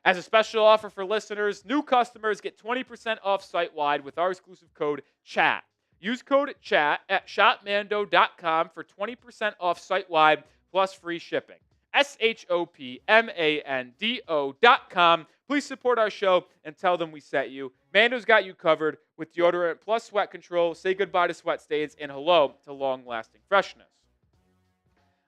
As a special offer for listeners, new customers get 20% off site-wide with our exclusive code CHAT. Use code CHAT at shopmando.com for 20% off site-wide plus free shipping. shopmando.com. Please support our show and tell them we sent you. Mando's got you covered with deodorant plus sweat control. Say goodbye to sweat stains and hello to long-lasting freshness.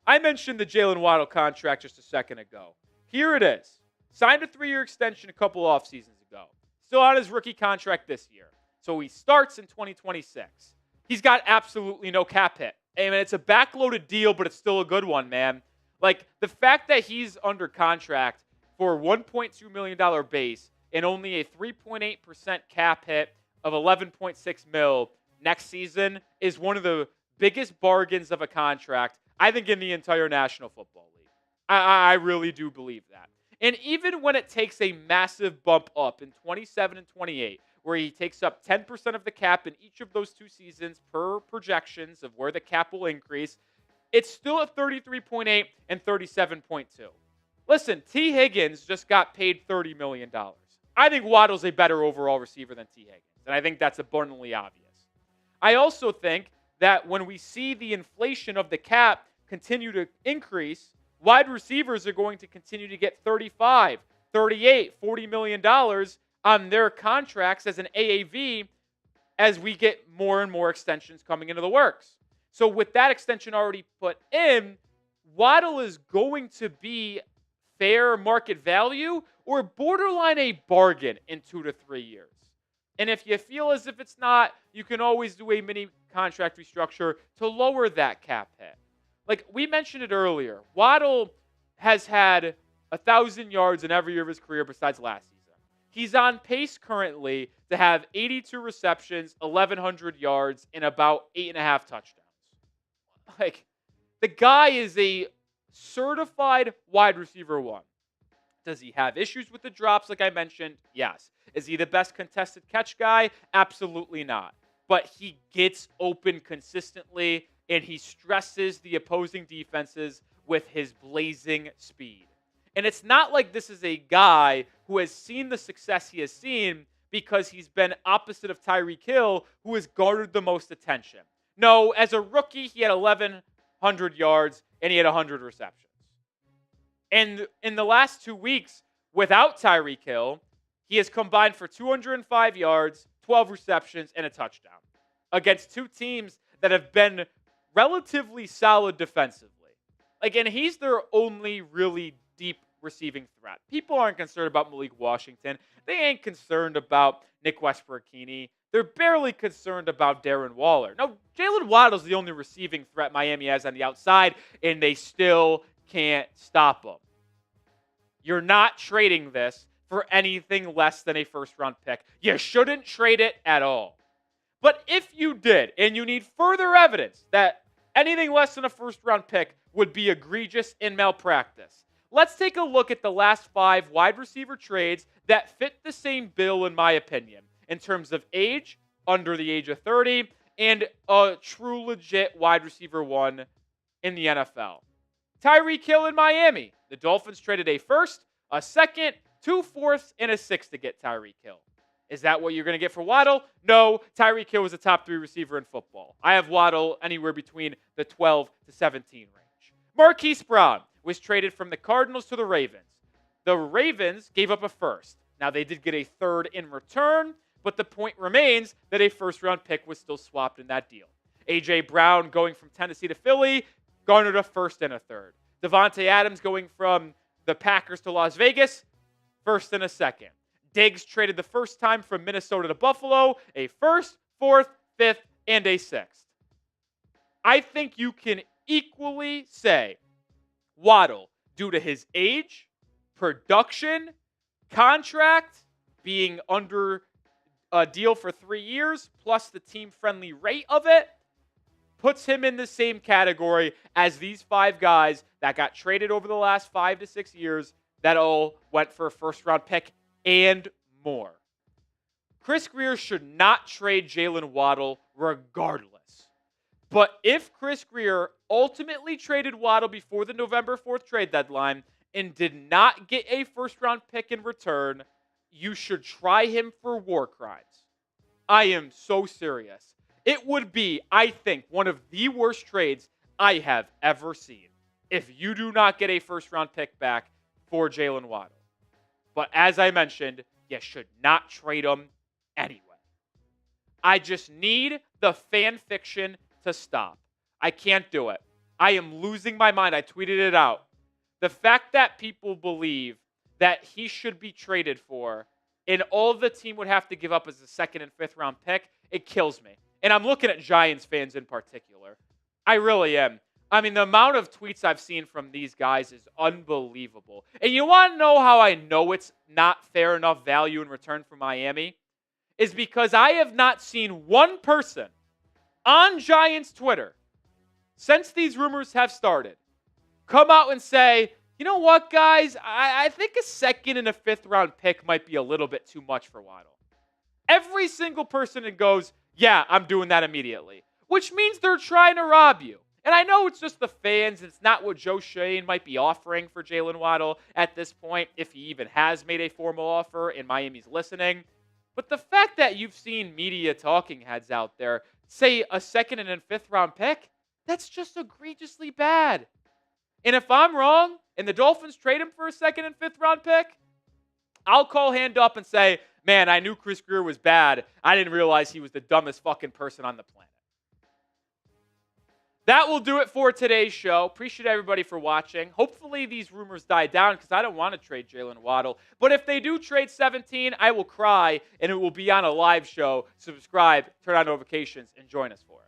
I mentioned the Jaylen Waddle contract just a second ago. Here it is. Signed a 3-year extension a couple off seasons ago. Still on his rookie contract this year. So he starts in 2026. He's got absolutely no cap hit. I mean, it's a backloaded deal, but it's still a good one, man. Like, the fact that he's under contract for a $1.2 million base and only a 3.8% cap hit of $11.6 million next season is one of the biggest bargains of a contract, I think, in the entire National Football League. I really do believe that. And even when it takes a massive bump up in 27 and 28, where he takes up 10% of the cap in each of those 2 seasons per projections of where the cap will increase, it's still at 33.8 and 37.2. Listen, T. Higgins just got paid $30 million. I think Waddle's a better overall receiver than T. Higgins, and I think that's abundantly obvious. I also think that when we see the inflation of the cap continue to increase, wide receivers are going to continue to get $35, $38, $40 million on their contracts as an AAV as we get more and more extensions coming into the works. So with that extension already put in, Waddle is going to be fair market value, or borderline a bargain in 2 to 3 years. And if you feel as if it's not, you can always do a mini contract restructure to lower that cap hit. Like we mentioned it earlier, Waddle has had 1,000 yards in every year of his career besides last season. He's on pace currently to have 82 receptions, 1,100 yards, and about 8.5 touchdowns. Like, the guy is a certified wide receiver one. Does he have issues with the drops like I mentioned? Yes. Is he the best contested catch guy? Absolutely not. But he gets open consistently, and he stresses the opposing defenses with his blazing speed. And it's not like this is a guy who has seen the success he has seen because he's been opposite of Tyreek Hill, who has garnered the most attention. No, as a rookie, he had 1,100 yards and he had 100 receptions. And in the last 2 weeks, without Tyreek Hill, he has combined for 205 yards, 12 receptions, and a touchdown against two teams that have been relatively solid defensively. Like, and he's their only really deep receiving threat. People aren't concerned about Malik Washington. They ain't concerned about Nick Westbrook-Keeney. They're barely concerned about Darren Waller. Now, Jaylen Waddle is the only receiving threat Miami has on the outside, and they still can't stop him. You're not trading this for anything less than a first-round pick. You shouldn't trade it at all. But if you did, and you need further evidence that anything less than a first-round pick would be egregious in malpractice, let's take a look at the last 5 wide receiver trades that fit the same bill, in my opinion, in terms of age, under the age of 30, and a true legit wide receiver one in the NFL. Tyreek Hill in Miami. The Dolphins traded a first, a second, 2 fourths, and a sixth to get Tyreek Hill. Is that what you're going to get for Waddle? No, Tyreek Hill was a top 3 receiver in football. I have Waddle anywhere between the 12 to 17 range. Marquise Brown was traded from the Cardinals to the Ravens. The Ravens gave up a first. Now, they did get a third in return, but the point remains that a first-round pick was still swapped in that deal. A.J. Brown going from Tennessee to Philly garnered a first and a third. Devontae Adams going from the Packers to Las Vegas, first and a second. Diggs traded the first time from Minnesota to Buffalo, a first, fourth, fifth, and a sixth. I think you can equally say Waddle, due to his age, production, contract, being under a deal for 3 years, plus the team-friendly rate of it, puts him in the same category as these 5 guys that got traded over the last 5 to 6 years that all went for a first-round pick and more. Chris Grier should not trade Jaylen Waddle regardless. But if Chris Grier ultimately traded Waddle before the November 4th trade deadline and did not get a first-round pick in return, you should try him for war crimes. I am so serious. It would be, I think, one of the worst trades I have ever seen if you do not get a first-round pick back for Jaylen Waddle. But as I mentioned, you should not trade him anyway. I just need the fan fiction to stop. I can't do it. I am losing my mind. I tweeted it out. The fact that people believe that he should be traded for and all the team would have to give up as a second and fifth round pick, it kills me. And I'm looking at Giants fans in particular. I really am. I mean, the amount of tweets I've seen from these guys is unbelievable. And you want to know how I know it's not fair enough value in return for Miami? Is because I have not seen one person on Giants Twitter since these rumors have started come out and say, you know what, guys? I think a second and a fifth round pick might be a little bit too much for Waddle. Every single person that goes, yeah, I'm doing that immediately. Which means they're trying to rob you. And I know it's just the fans. It's not what Joe Schoen might be offering for Jaylen Waddle at this point, if he even has made a formal offer and Miami's listening. But the fact that you've seen media talking heads out there say a second and a fifth round pick, that's just egregiously bad. And if I'm wrong and the Dolphins trade him for a second and fifth round pick, I'll call hand up and say, man, I knew Chris Grier was bad. I didn't realize he was the dumbest fucking person on the planet. that will do it for today's show. Appreciate everybody for watching. Hopefully these rumors die down because I don't want to trade Jaylen Waddle. But if they do trade 17, I will cry, and it will be on a live show. Subscribe, turn on notifications, and join us for it.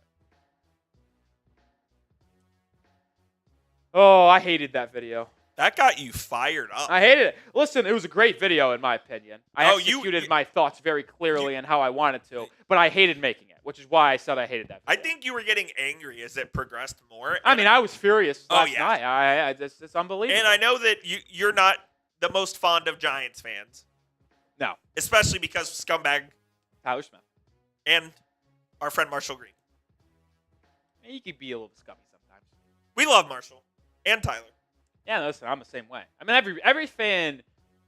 Oh, I hated that video. That got you fired up. I hated it. Listen, it was a great video in my opinion. I executed you my thoughts very clearly and how I wanted to, but I hated making it, which is why I said I hated that video. I think you were getting angry as it progressed more. I mean, I was furious last yeah. night. It's unbelievable. And I know that you're not the most fond of Giants fans. No. Especially because scumbag Tyler Smith. and our friend Marshall Green. He could be a little scummy sometimes. We love Marshall and Tyler. Yeah, listen, I'm the same way. I mean, every fan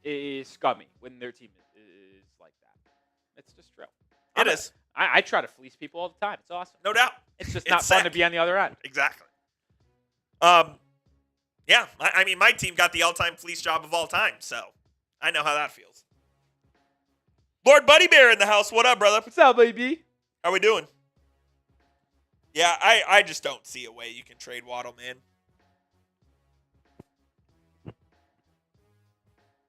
is scummy when their team is like that. It's just true. It is. I try to fleece people all the time. It's awesome. No doubt. It's just not fun to be on the other end. Exactly. Yeah, I mean, my team got the all-time fleece job of all time, so I know how that feels. Lord Buddy Bear in the house. What up, brother? What's up, baby? How we doing? Yeah, I just don't see a way you can trade Waddle, man.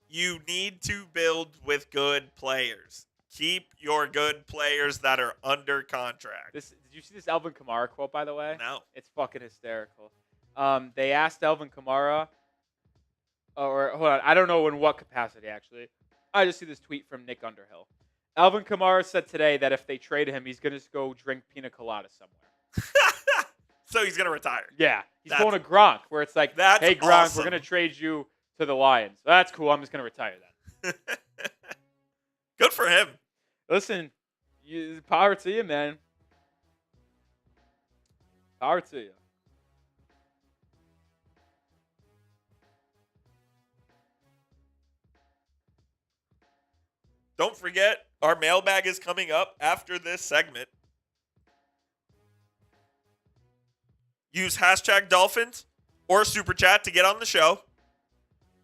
You need to build with good players. Keep your good players that are under contract. Did you see this Alvin Kamara quote, by the way? No. It's fucking hysterical. They asked Alvin Kamara, or hold on, I don't know in what capacity, actually. I just see this tweet from Nick Underhill. Alvin Kamara said today that if they trade him, he's going to go drink pina colada somewhere. So he's going to retire. Yeah. He's going to Gronk, where it's like, hey, Gronk, awesome. we're going to trade you to the Lions. That's cool. I'm just going to retire then. Good for him. Listen, power to you, man. Power to you. Don't forget, our mailbag is coming up after this segment. Use hashtag Dolphins or Super Chat to get on the show.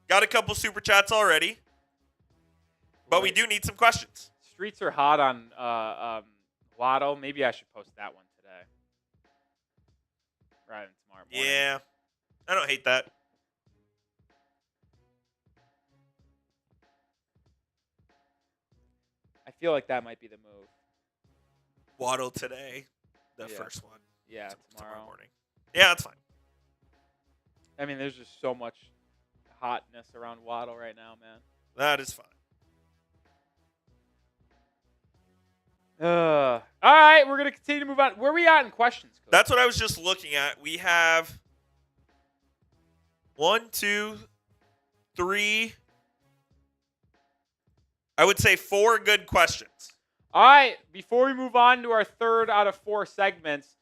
Got a couple Super Chats already, but we do need some questions. Streets are hot on Waddle. Maybe I should post that one today. Right, tomorrow morning. Yeah, I don't hate that. I feel like that might be the move. Waddle today, the first one. Yeah, tomorrow morning. Yeah, that's fine. I mean, there's just so much hotness around Waddle right now, man. That is fine. All right, we're going to continue to move on. Where are we at in questions, Coach? That's what I was just looking at. We have 1, 2, 3. I would say 4 good questions. All right, before we move on to our 3rd out of 4 segments,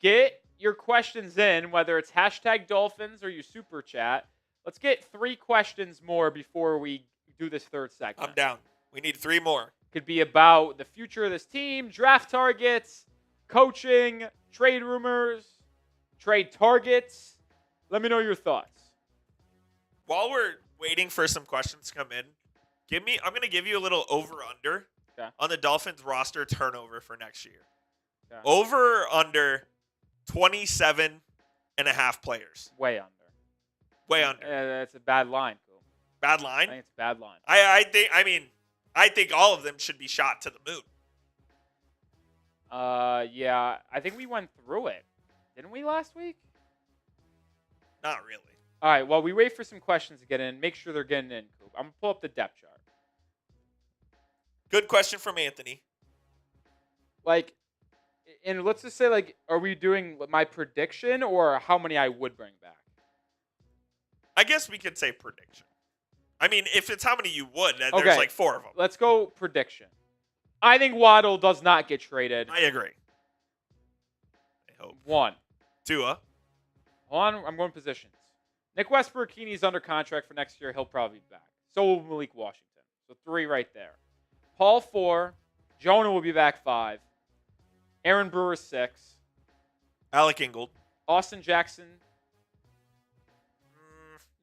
get your questions in, whether it's hashtag Dolphins or you super chat. Let's get 3 questions more before we do this 3rd segment. I'm down. We need 3 more. Could be about the future of this team, draft targets, coaching, trade rumors, trade targets. Let me know your thoughts. While we're waiting for some questions to come in, I'm going to give you a little over-under on the Dolphins roster turnover for next year. Okay. Over under 27 and a half players. Way under. Way under. That's a bad line, Cool. Bad line? I think it's a bad line. I think all of them should be shot to the moon. Yeah, I think we went through it. Didn't we last week? Not really. All right, while we wait for some questions to get in, make sure they're getting in, Coop. I'm going to pull up the depth chart. Good question from Anthony. And let's just say, are we doing my prediction or how many I would bring back? I guess we could say prediction. I mean, if it's how many you would, then there's 4 of them. Let's go prediction. I think Waddle does not get traded. I agree. I hope. 1. Tua. Hold on, I'm going positions. Nick Westbrook-Keeney's under contract for next year. He'll probably be back. So will Malik Washington. So 3 right there. Paul 4. Jonah will be back 5. Aaron Brewer 6. Alec Ingold. Austin Jackson.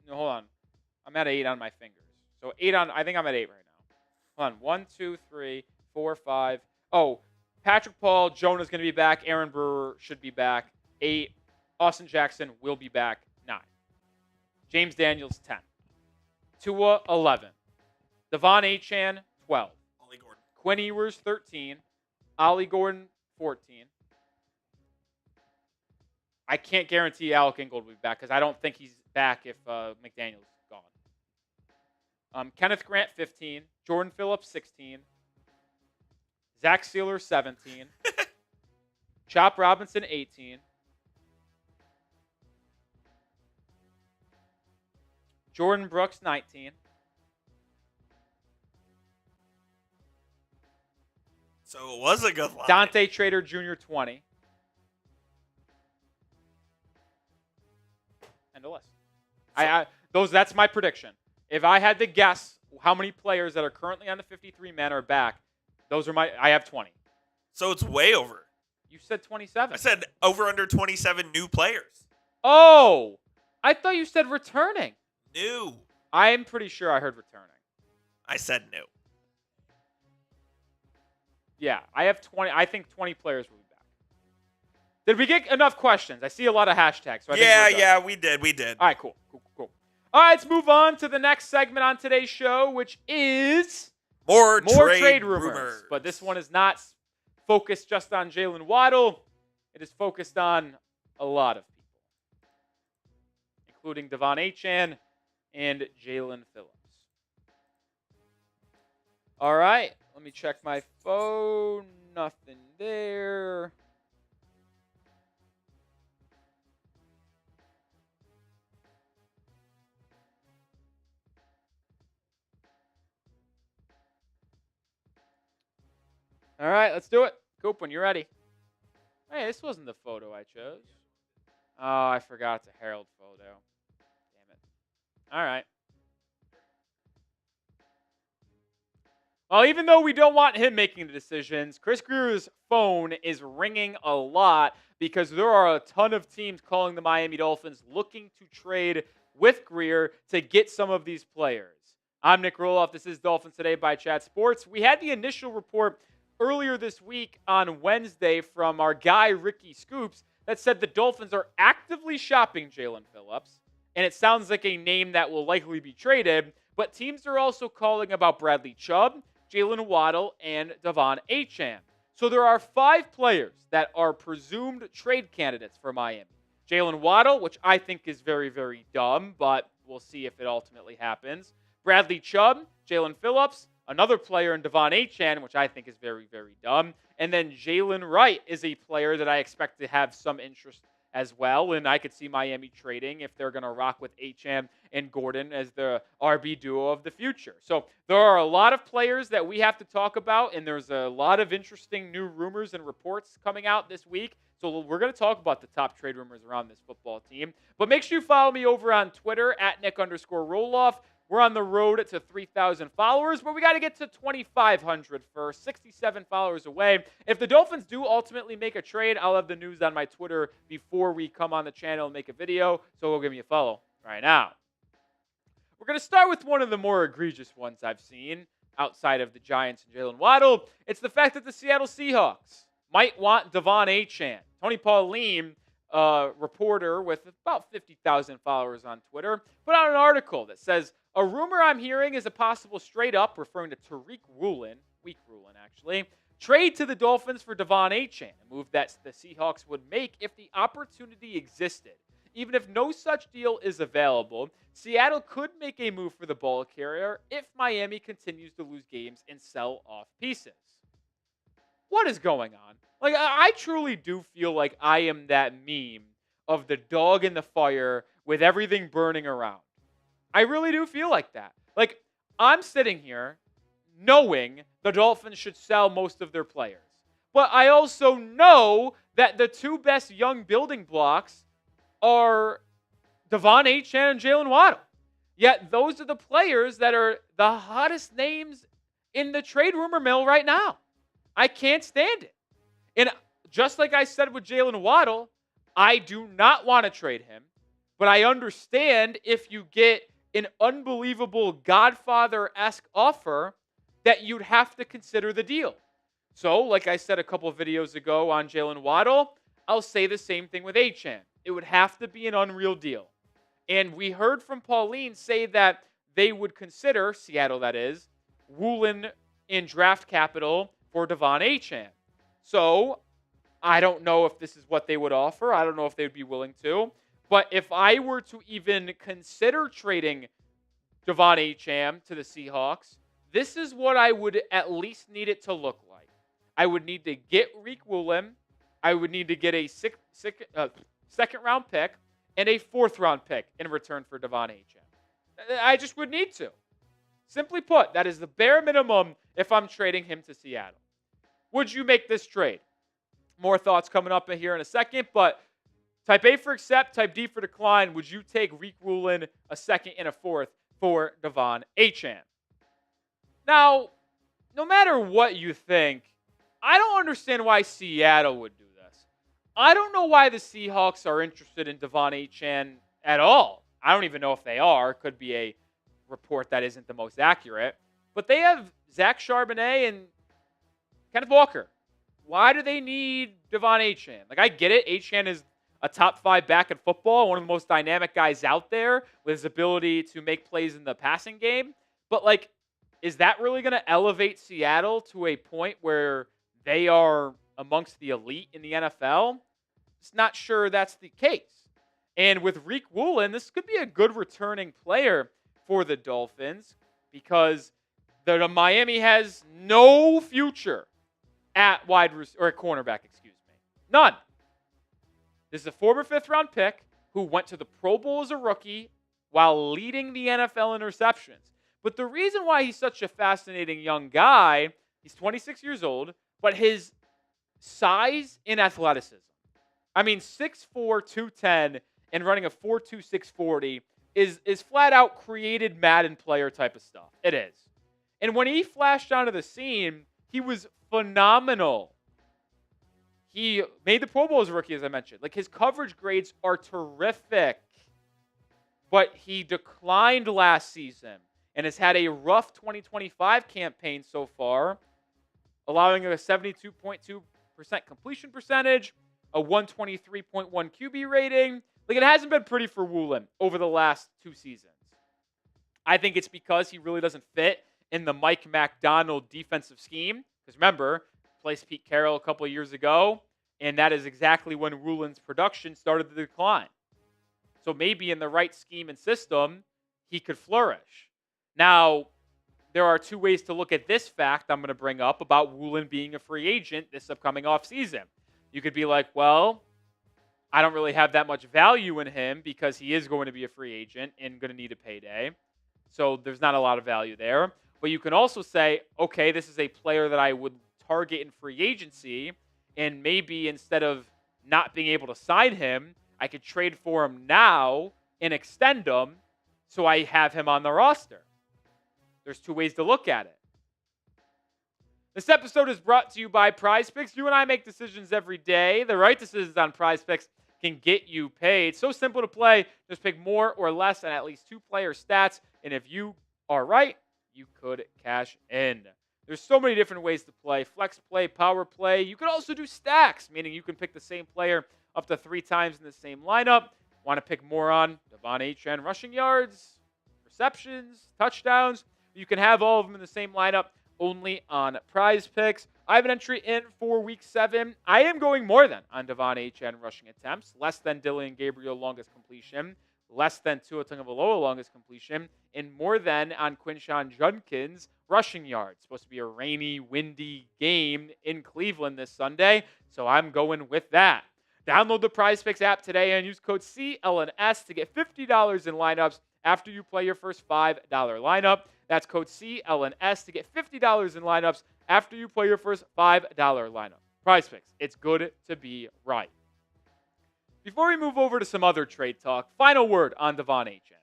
No, hold on. I'm at 8 on my fingers. So I think I'm at 8 right now. Hold on. 1, 2, 3, 4, 5. Oh, Patrick Paul, Jonah's going to be back. Aaron Brewer should be back. 8. Austin Jackson will be back. 9. James Daniels, 10. Tua, 11. De'Von Achane, 12. Ollie Gordon. Quinn Ewers, 13. Ollie Gordon, 14. I can't guarantee Alec Ingold will be back because I don't think he's back if McDaniel's gone. Kenneth Grant, 15. Jordan Phillips, 16. Zach Sealer, 17. Chop Robinson, 18. Jordan Brooks, 19. So it was a good line. Dante Trader Jr., 20. End of list. That's my prediction. If I had to guess how many players that are currently on the 53 men are back, I have 20. So it's way over. You said 27. I said over under 27 new players. Oh, I thought you said returning. New. I'm pretty sure I heard returning. I said new. Yeah, I have 20. I think 20 players will be back. Did we get enough questions? I see a lot of hashtags. So we did. All right, cool. All right, let's move on to the next segment on today's show, which is more trade rumors. But this one is not focused just on Jaylen Waddle. It is focused on a lot of people, including De'Von Achane and Jaelan Phillips. All right, let me check my phone. Nothing there. All right, let's do it. Coop, when you're ready. Hey, this wasn't the photo I chose. Oh, I forgot it's a Herald photo. Damn it. All right. Well, even though we don't want him making the decisions, Chris Grier's phone is ringing a lot because there are a ton of teams calling the Miami Dolphins looking to trade with Grier to get some of these players. I'm Nic Rohloff. This is Dolphins Today by Chat Sports. We had the initial report earlier this week on Wednesday from our guy Ricky Scoops that said the Dolphins are actively shopping Jaelan Phillips, and it sounds like a name that will likely be traded, but teams are also calling about Bradley Chubb, Jaylen Waddle, and De'Von Achane. So there are 5 players that are presumed trade candidates for Miami. Jaylen Waddle, which I think is very, very dumb, but we'll see if it ultimately happens. Bradley Chubb, Jaylen Phillips, another player in De'Von Achane, which I think is very, very dumb. And then Jalen Wright is a player that I expect to have some interest as well. And I could see Miami trading if they're going to rock with Achane and Gordon as the RB duo of the future. So there are a lot of players that we have to talk about. And there's a lot of interesting new rumors and reports coming out this week. So we're going to talk about the top trade rumors around this football team. But make sure you follow me over on Twitter at Nic_Rohloff. We're on the road to 3,000 followers, but we got to get to 2,500 first, 67 followers away. If the Dolphins do ultimately make a trade, I'll have the news on my Twitter before we come on the channel and make a video, so we'll give me a follow right now. We're going to start with one of the more egregious ones I've seen outside of the Giants and Jaylen Waddle. It's the fact that the Seattle Seahawks might want De'Von Achane. Tony Pauline, reporter with about 50,000 followers on Twitter, put out an article that says, a rumor I'm hearing is a possible straight-up, referring to Tariq Woolen, weak Woolen actually, trade to the Dolphins for De'Von Achane, a move that the Seahawks would make if the opportunity existed. Even if no such deal is available, Seattle could make a move for the ball carrier if Miami continues to lose games and sell off pieces. What is going on? Like, I truly do feel like I am that meme of the dog in the fire with everything burning around. I really do feel like that. Like, I'm sitting here knowing the Dolphins should sell most of their players. But I also know that the 2 best young building blocks are De'Von Achane and Jaylen Waddle. Yet those are the players that are the hottest names in the trade rumor mill right now. I can't stand it. And just like I said with Jaylen Waddle, I do not want to trade him. But I understand if you get an unbelievable Godfather-esque offer that you'd have to consider the deal. So, like I said a couple of videos ago on Jaylen Waddle, I'll say the same thing with Achane. It would have to be an unreal deal. And we heard from Pauline say that they would consider, Seattle that is, Woolen in draft capital for De'Von Achane. So, I don't know if this is what they would offer. I don't know if they would be willing to. But if I were to even consider trading De'Von Achane to the Seahawks, this is what I would at least need it to look like. I would need to get Riq Woolen. I would need to get a second-round pick and a fourth-round pick in return for De'Von Achane. I just would need to. Simply put, that is the bare minimum if I'm trading him to Seattle. Would you make this trade? More thoughts coming up here in a second, but type A for accept, type D for decline. Would you take Riq Woolen, a second and a fourth, for De'Von Achane? Now, no matter what you think, I don't understand why Seattle would do this. I don't know why the Seahawks are interested in De'Von Achane at all. I don't even know if they are. Could be a report that isn't the most accurate. But they have Zach Charbonnet and Kenneth Walker. Why do they need De'Von Achane? Like, I get it. Achane is a top 5 back in football, one of the most dynamic guys out there with his ability to make plays in the passing game. But, like, is that really going to elevate Seattle to a point where they are amongst the elite in the NFL? Just not sure that's the case. And with Riq Woolen, this could be a good returning player for the Dolphins because the Miami has no future at cornerback, None. This is a former 5th-round pick who went to the Pro Bowl as a rookie while leading the NFL in interceptions. But the reason why he's such a fascinating young guy, he's 26 years old, but his size and athleticism. I mean, 6'4", 210, and running a 4.2, 640 is flat out created Madden player type of stuff. It is. And when he flashed onto the scene, he was phenomenal. He made the Pro Bowl as a rookie, as I mentioned. Like, his coverage grades are terrific. But he declined last season and has had a rough 2025 campaign so far, allowing a 72.2% completion percentage, a 123.1 QB rating. Like, it hasn't been pretty for Woolen over the last 2 seasons. I think it's because he really doesn't fit in the Mike McDonald defensive scheme. Because remember, placed Pete Carroll a couple of years ago, and that is exactly when Woolen's production started to decline. So maybe in the right scheme and system, he could flourish. Now, there are 2 ways to look at this fact I'm going to bring up about Woolen being a free agent this upcoming offseason. You could be like, well, I don't really have that much value in him because he is going to be a free agent and going to need a payday. So there's not a lot of value there. But you can also say, okay, this is a player that I would target in free agency, and maybe instead of not being able to sign him, I could trade for him now and extend him so I have him on the roster. There's 2 ways to look at it. This episode is brought to you by PrizePicks. You and I make decisions every day. The right decisions on PrizePicks can get you paid. So simple to play. Just pick more or less on at least 2 player stats. And if you are right, you could cash in. There's so many different ways to play. Flex play, power play. You can also do stacks, meaning you can pick the same player up to 3 times in the same lineup. Want to pick more on De'Von Achane rushing yards, receptions, touchdowns. You can have all of them in the same lineup only on PrizePicks. I have an entry in for Week 7. I am going more than on De'Von Achane rushing attempts, less than Dylan Gabriel longest completion, less than Tua Tagovailoa longest completion, and more than on Quinshon Judkins rushing yards. Supposed to be a rainy, windy game in Cleveland this Sunday, so I'm going with that. Download the PrizePicks app today and use code CLNS to get $50 in lineups after you play your first $5 lineup. That's code CLNS to get $50 in lineups after you play your first $5 lineup. PrizePicks, it's good to be right. Before we move over to some other trade talk, final word on De'Von Achane.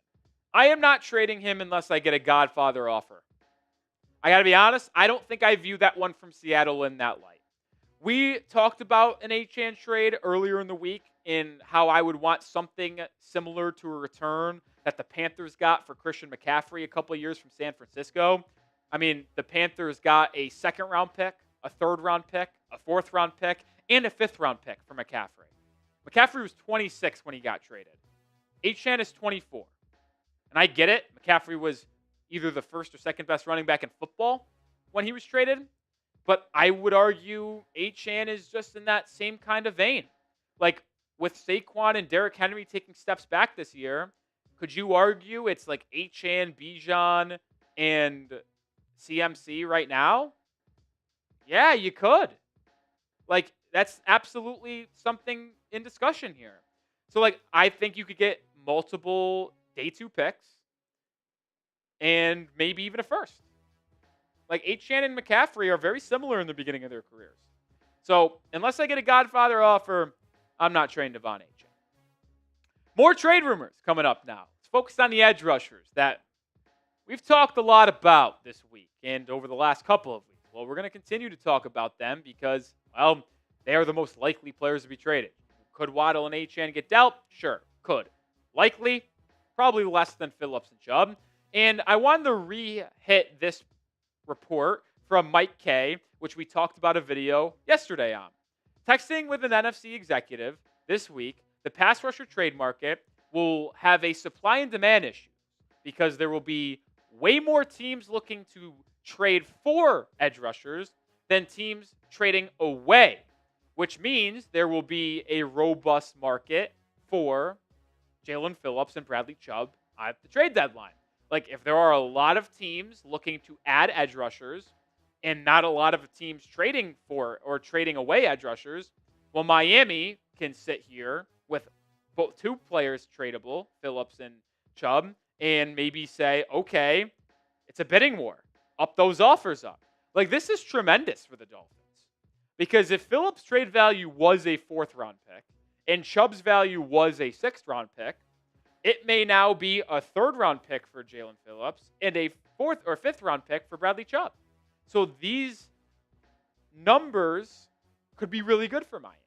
I am not trading him unless I get a Godfather offer. I got to be honest, I don't think I view that one from Seattle in that light. We talked about an Achane trade earlier in the week in how I would want something similar to a return that the Panthers got for Christian McCaffrey a couple of years from San Francisco. I mean, the Panthers got a second-round pick a third-round pick, a fourth-round pick, and a fifth-round pick for McCaffrey. McCaffrey was 26 when he got traded. Achane is 24. And I get it. McCaffrey was either the first or second best running back in football when he was traded. But I would argue Achane is just in that same kind of vein. Like, with Saquon and Derrick Henry taking steps back this year, could you argue it's like Achane, Bijan, and CMC right now? Yeah, you could. Like, that's absolutely something in discussion here. So, like, I think you could get multiple day 2 picks and maybe even a first. Like, Achane and McCaffrey are very similar in the beginning of their careers. So, unless I get a Godfather offer, I'm not trading De'Von Achane. More trade rumors coming up now. Let's focus on the edge rushers that we've talked a lot about this week and over the last couple of weeks. Well, we're going to continue to talk about them because, well, they are the most likely players to be traded. Could Waddle and Achane get dealt? Sure, could. Likely, probably less than Phillips and Chubb. And I wanted to re-hit this report from Mike K, which we talked about a video yesterday on. Texting with an NFC executive this week, the pass rusher trade market will have a supply and demand issue because there will be way more teams looking to trade for edge rushers than teams trading away, which means there will be a robust market for Jaelan Phillips and Bradley Chubb at the trade deadline. Like, if there are a lot of teams looking to add edge rushers and not a lot of teams trading for or trading away edge rushers, well, Miami can sit here with both 2 players tradable, Phillips and Chubb, and maybe say, okay, it's a bidding war. Up those offers up. Like, this is tremendous for the Dolphins. Because if Phillips' trade value was a 4th-round pick and Chubb's value was a 6th-round pick, it may now be a 3rd-round pick for Jaelan Phillips and a 4th or 5th-round pick for Bradley Chubb. So these numbers could be really good for Miami.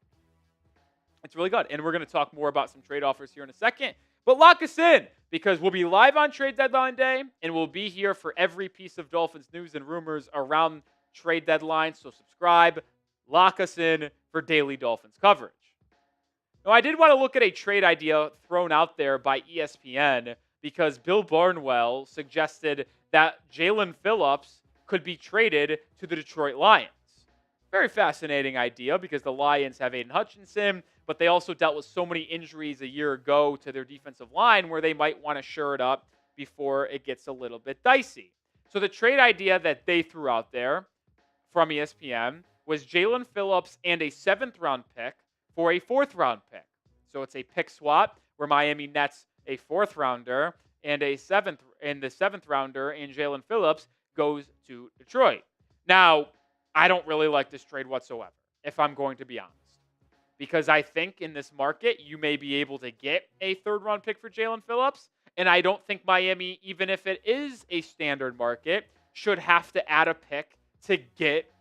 It's really good. And we're going to talk more about some trade offers here in a second. But lock us in because we'll be live on trade deadline day and we'll be here for every piece of Dolphins news and rumors around trade deadline. So subscribe, lock us in for daily Dolphins coverage. Now, I did want to look at a trade idea thrown out there by ESPN because Bill Barnwell suggested that Jaelan Phillips could be traded to the Detroit Lions. Very fascinating idea because the Lions have Aiden Hutchinson, but they also dealt with so many injuries a year ago to their defensive line where they might want to shore it up before it gets a little bit dicey. So the trade idea that they threw out there from ESPN was Jaelan Phillips and a 7th-round pick for a 4th-round pick. So it's a pick swap where Miami nets a 4th-rounder and the 7th-rounder and Jaelan Phillips goes to Detroit. Now, I don't really like this trade whatsoever, if I'm going to be honest. Because I think in this market, you may be able to get a 3rd-round pick for Jaelan Phillips, and I don't think Miami, even if it is a standard market, should have to add a pick to get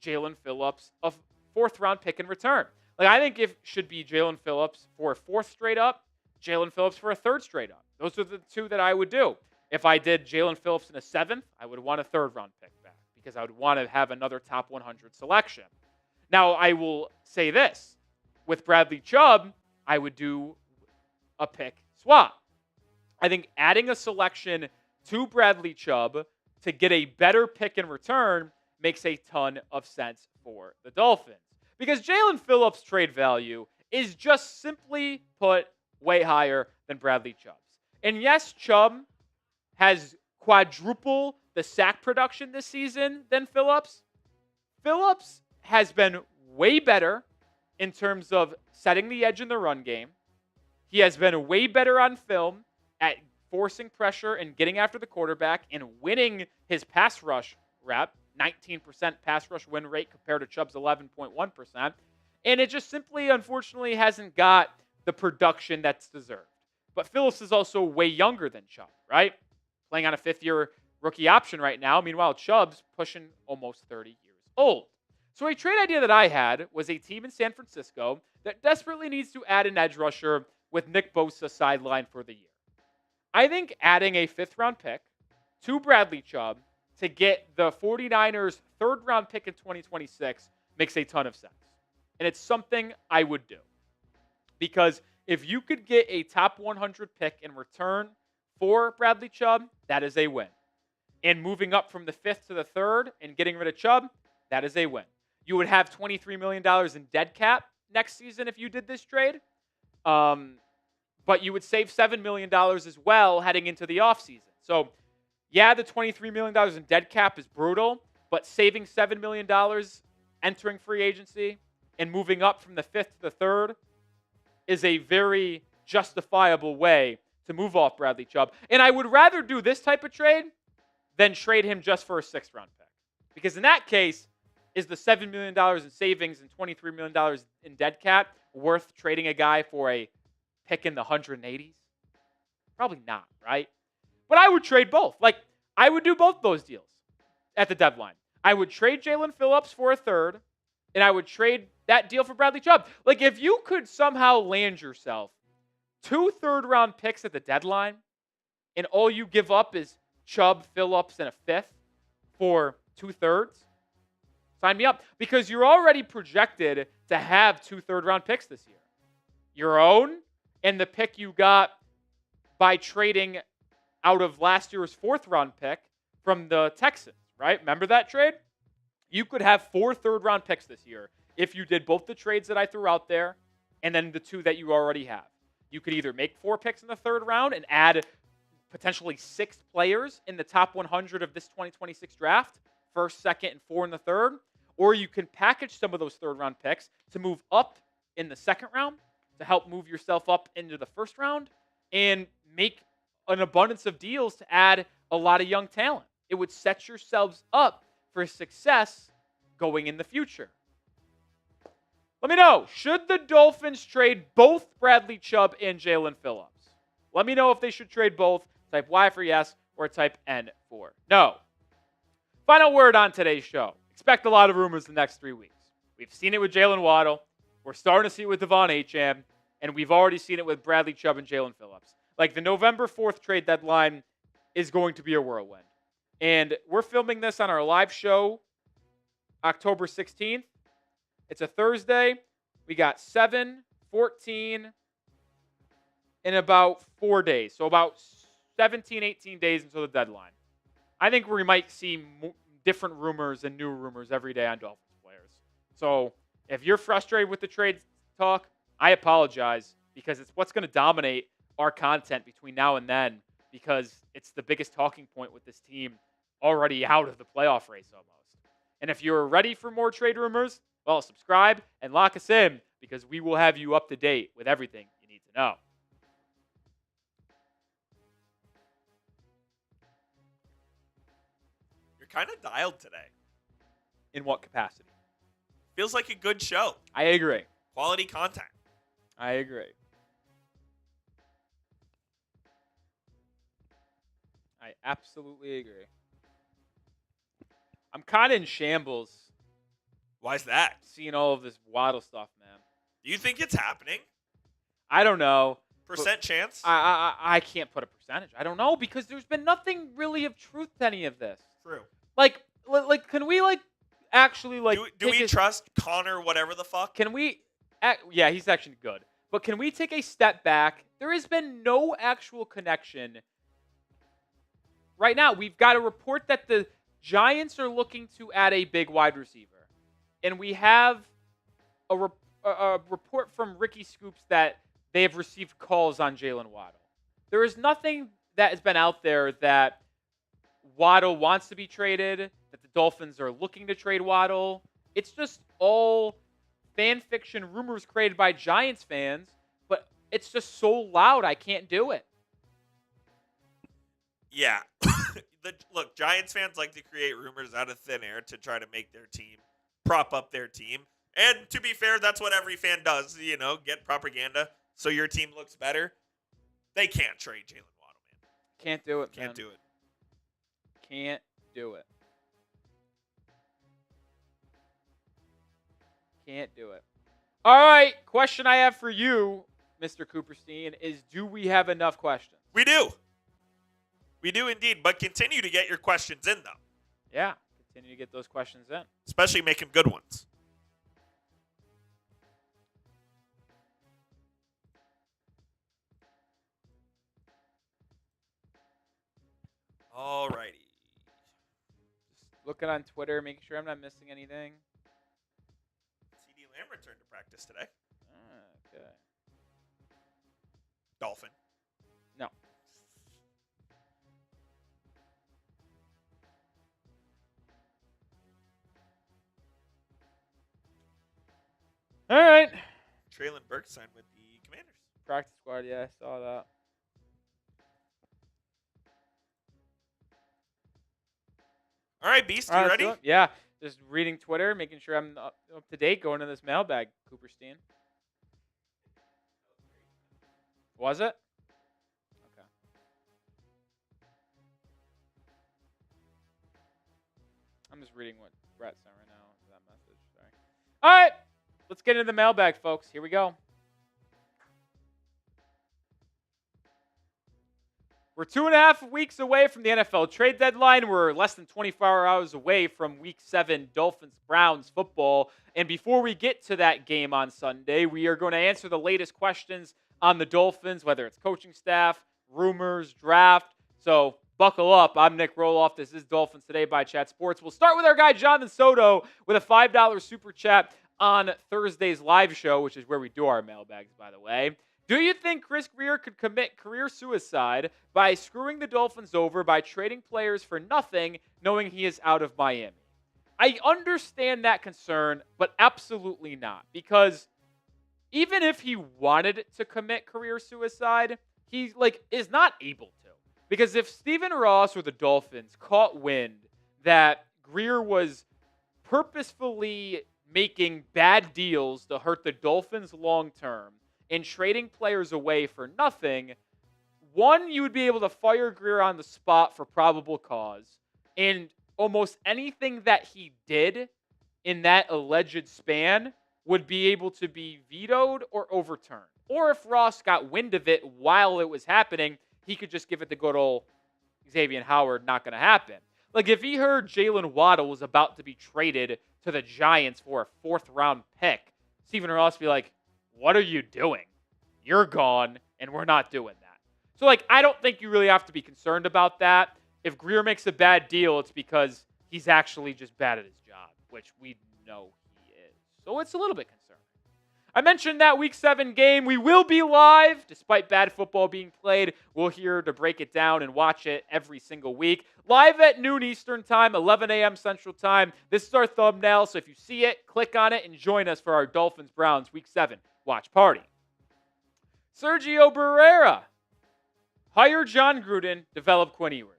Jaelan Phillips a 4th-round pick in return. Like, I think it should be Jaelan Phillips for a 4th straight up, Jaelan Phillips for a 3rd straight up. Those are the 2 that I would do. If I did Jaelan Phillips in a 7th, I would want a 3rd-round pick back because I would want to have another top 100 selection. Now, I will say this. With Bradley Chubb, I would do a pick swap. I think adding a selection to Bradley Chubb to get a better pick in return makes a ton of sense for the Dolphins. Because Jaelan Phillips' trade value is just simply put way higher than Bradley Chubb's. And yes, Chubb has quadruple the sack production this season than Phillips. Phillips has been way better in terms of setting the edge in the run game. He has been way better on film at forcing pressure and getting after the quarterback and winning his pass rush rep, 19% pass rush win rate compared to Chubb's 11.1%. And it just simply, unfortunately, hasn't got the production that's deserved. But Phillips is also way younger than Chubb, right? Playing on a 5th-year rookie option right now. Meanwhile, Chubb's pushing almost 30 years old. So a trade idea that I had was a team in San Francisco that desperately needs to add an edge rusher with Nick Bosa sidelined for the year. I think adding a 5th-round pick to Bradley Chubb to get the 49ers' third-round pick in 2026 makes a ton of sense. And it's something I would do. Because if you could get a top 100 pick in return for Bradley Chubb, that is a win. And moving up from the 5th to the 3rd and getting rid of Chubb, that is a win. You would have $23 million in dead cap next season if you did this trade. But you would save $7 million as well heading into the offseason. So, yeah, the $23 million in dead cap is brutal, but saving $7 million entering free agency and moving up from the 5th to the 3rd is a very justifiable way to move off Bradley Chubb. And I would rather do this type of trade than trade him just for a 6th-round pick. Because in that case, is the $7 million in savings and $23 million in dead cap worth trading a guy for a pick in the 180s? Probably not, right? But I would trade both. Like, I would do both those deals at the deadline. I would trade Jalen Phillips for a 3rd, and I would trade that deal for Bradley Chubb. Like, if you could somehow land yourself 2 third-round picks at the deadline, and all you give up is Chubb, Phillips, and a 5th for 2 thirds, sign me up. Because you're already projected to have 2 third-round picks this year. Your own and the pick you got by trading out of last year's 4th-round pick from the Texans, right? Remember that trade? You could have 4 third-round picks this year if you did both the trades that I threw out there and then the 2 that you already have. You could either make 4 picks in the 3rd round and add potentially 6 players in the top 100 of this 2026 draft, 1st, 2nd, and 4 in the 3rd, or you can package some of those 3rd-round picks to move up in the 2nd round to help move yourself up into the 1st round and make an abundance of deals to add a lot of young talent. It would set yourselves up for success going in the future. Let me know, should the Dolphins trade both Bradley Chubb and Jalen Phillips? Let me know if they should trade both. Type Y for yes or type N for no. Final word on today's show. Expect a lot of rumors the next 3 weeks. We've seen it with Jaylen Waddle. We're starting to see it with De'Von Achane. And we've already seen it with Bradley Chubb and Jalen Phillips. Like, the November 4th trade deadline is going to be a whirlwind. And we're filming this on our live show October 16th. It's a Thursday. We got 7, 14, in about 4 days. So about 17, 18 days until the deadline. I think we might see different rumors and new rumors every day on Dolphins players. So if you're frustrated with the trade talk, I apologize, because it's what's going to dominate our content between now and then, because it's the biggest talking point with this team already out of the playoff race almost. And if you're ready for more trade rumors, well, subscribe and lock us in, because we will have you up to date with everything you need to know. You're kind of dialed today. In what capacity? Feels like a good show. I agree. Quality content. I agree. I absolutely agree. I'm kind of in shambles Why's that? seeing all of this Waddle stuff, man. Do you think it's happening? I don't know. Percent chance? I can't put a percentage. I don't know, because there's been nothing really of truth to any of this. True. Like, can we actually do we trust Connor whatever the fuck? Can we? Yeah, he's actually good. But can we take a step back? There has been no actual connection. Right now, we've got a report that the Giants are looking to add a big wide receiver. And we have a report from Ricky Scoops that they have received calls on Jaylen Waddle. There is nothing that has been out there that Waddle wants to be traded, that the Dolphins are looking to trade Waddle. It's just all fan fiction rumors created by Giants fans, but it's just so loud I can't do it. Yeah. Look, Giants fans like to create rumors out of thin air to try to make their team, prop up their team. And to be fair, that's what every fan does, get propaganda so your team looks better. They can't trade Jaylen Waddle, man. Can't do it, Can't do it. Can't do it. Can't do it. All right, question I have for you, Mr. Cooperstein, is do we have enough questions? We do. We do indeed, but continue to get your questions in, though. Yeah, continue to get those questions in. Especially make him good ones. Alrighty. Just looking on Twitter, making sure I'm not missing anything. CD Lamb returned to practice today. Okay. Dolphin. No. All right. Traylon Burks signed with the Commanders. Practice squad, yeah, I saw that. All right, Beast, you All right, ready? so, yeah, just reading Twitter, making sure I'm up to date, going to this mailbag, Cooperstein. Was it? Okay. I'm just reading what Brett sent right now. That message. Sorry. All right. Let's get into the mailbag, folks. Here we go. We're 2.5 weeks away from the NFL trade deadline. We're less than 24 hours away from Week 7 Dolphins-Browns football. And before we get to that game on Sunday, we are going to answer the latest questions on the Dolphins, whether it's coaching staff, rumors, draft. So buckle up. I'm Nic Rohloff. This is Dolphins Today by Chat Sports. We'll start with our guy, Jonathan Soto, with a $5 super chat on Thursday's live show, which is where we do our mailbags, by the way. Do you think Chris Grier could commit career suicide by screwing the Dolphins over by trading players for nothing, knowing he is out of Miami? I understand that concern, but absolutely not. Because even if he wanted to commit career suicide, he is not able to. Because if Stephen Ross or the Dolphins caught wind that Grier was purposefully making bad deals to hurt the Dolphins long term, and trading players away for nothing, one, you would be able to fire Grier on the spot for probable cause. And almost anything that he did in that alleged span would be able to be vetoed or overturned. Or if Ross got wind of it while it was happening, he could just give it the good old Xavier Howard, not going to happen. Like if he heard Jaylen Waddle was about to be traded to the Giants for a 4th-round pick, Stephen Ross would be like, what are you doing? You're gone, and we're not doing that. So, I don't think you really have to be concerned about that. If Grier makes a bad deal, it's because he's actually just bad at his job, which we know he is. So it's a little bit concerning. I mentioned that Week 7 game. We will be live, despite bad football being played. We're here to break it down and watch it every single week. Live at noon Eastern Time, 11 a.m. Central Time. This is our thumbnail, so if you see it, click on it and join us for our Dolphins-Browns Week 7 watch party. Sergio Barrera. Hire John Gruden, develop Quinn Ewers.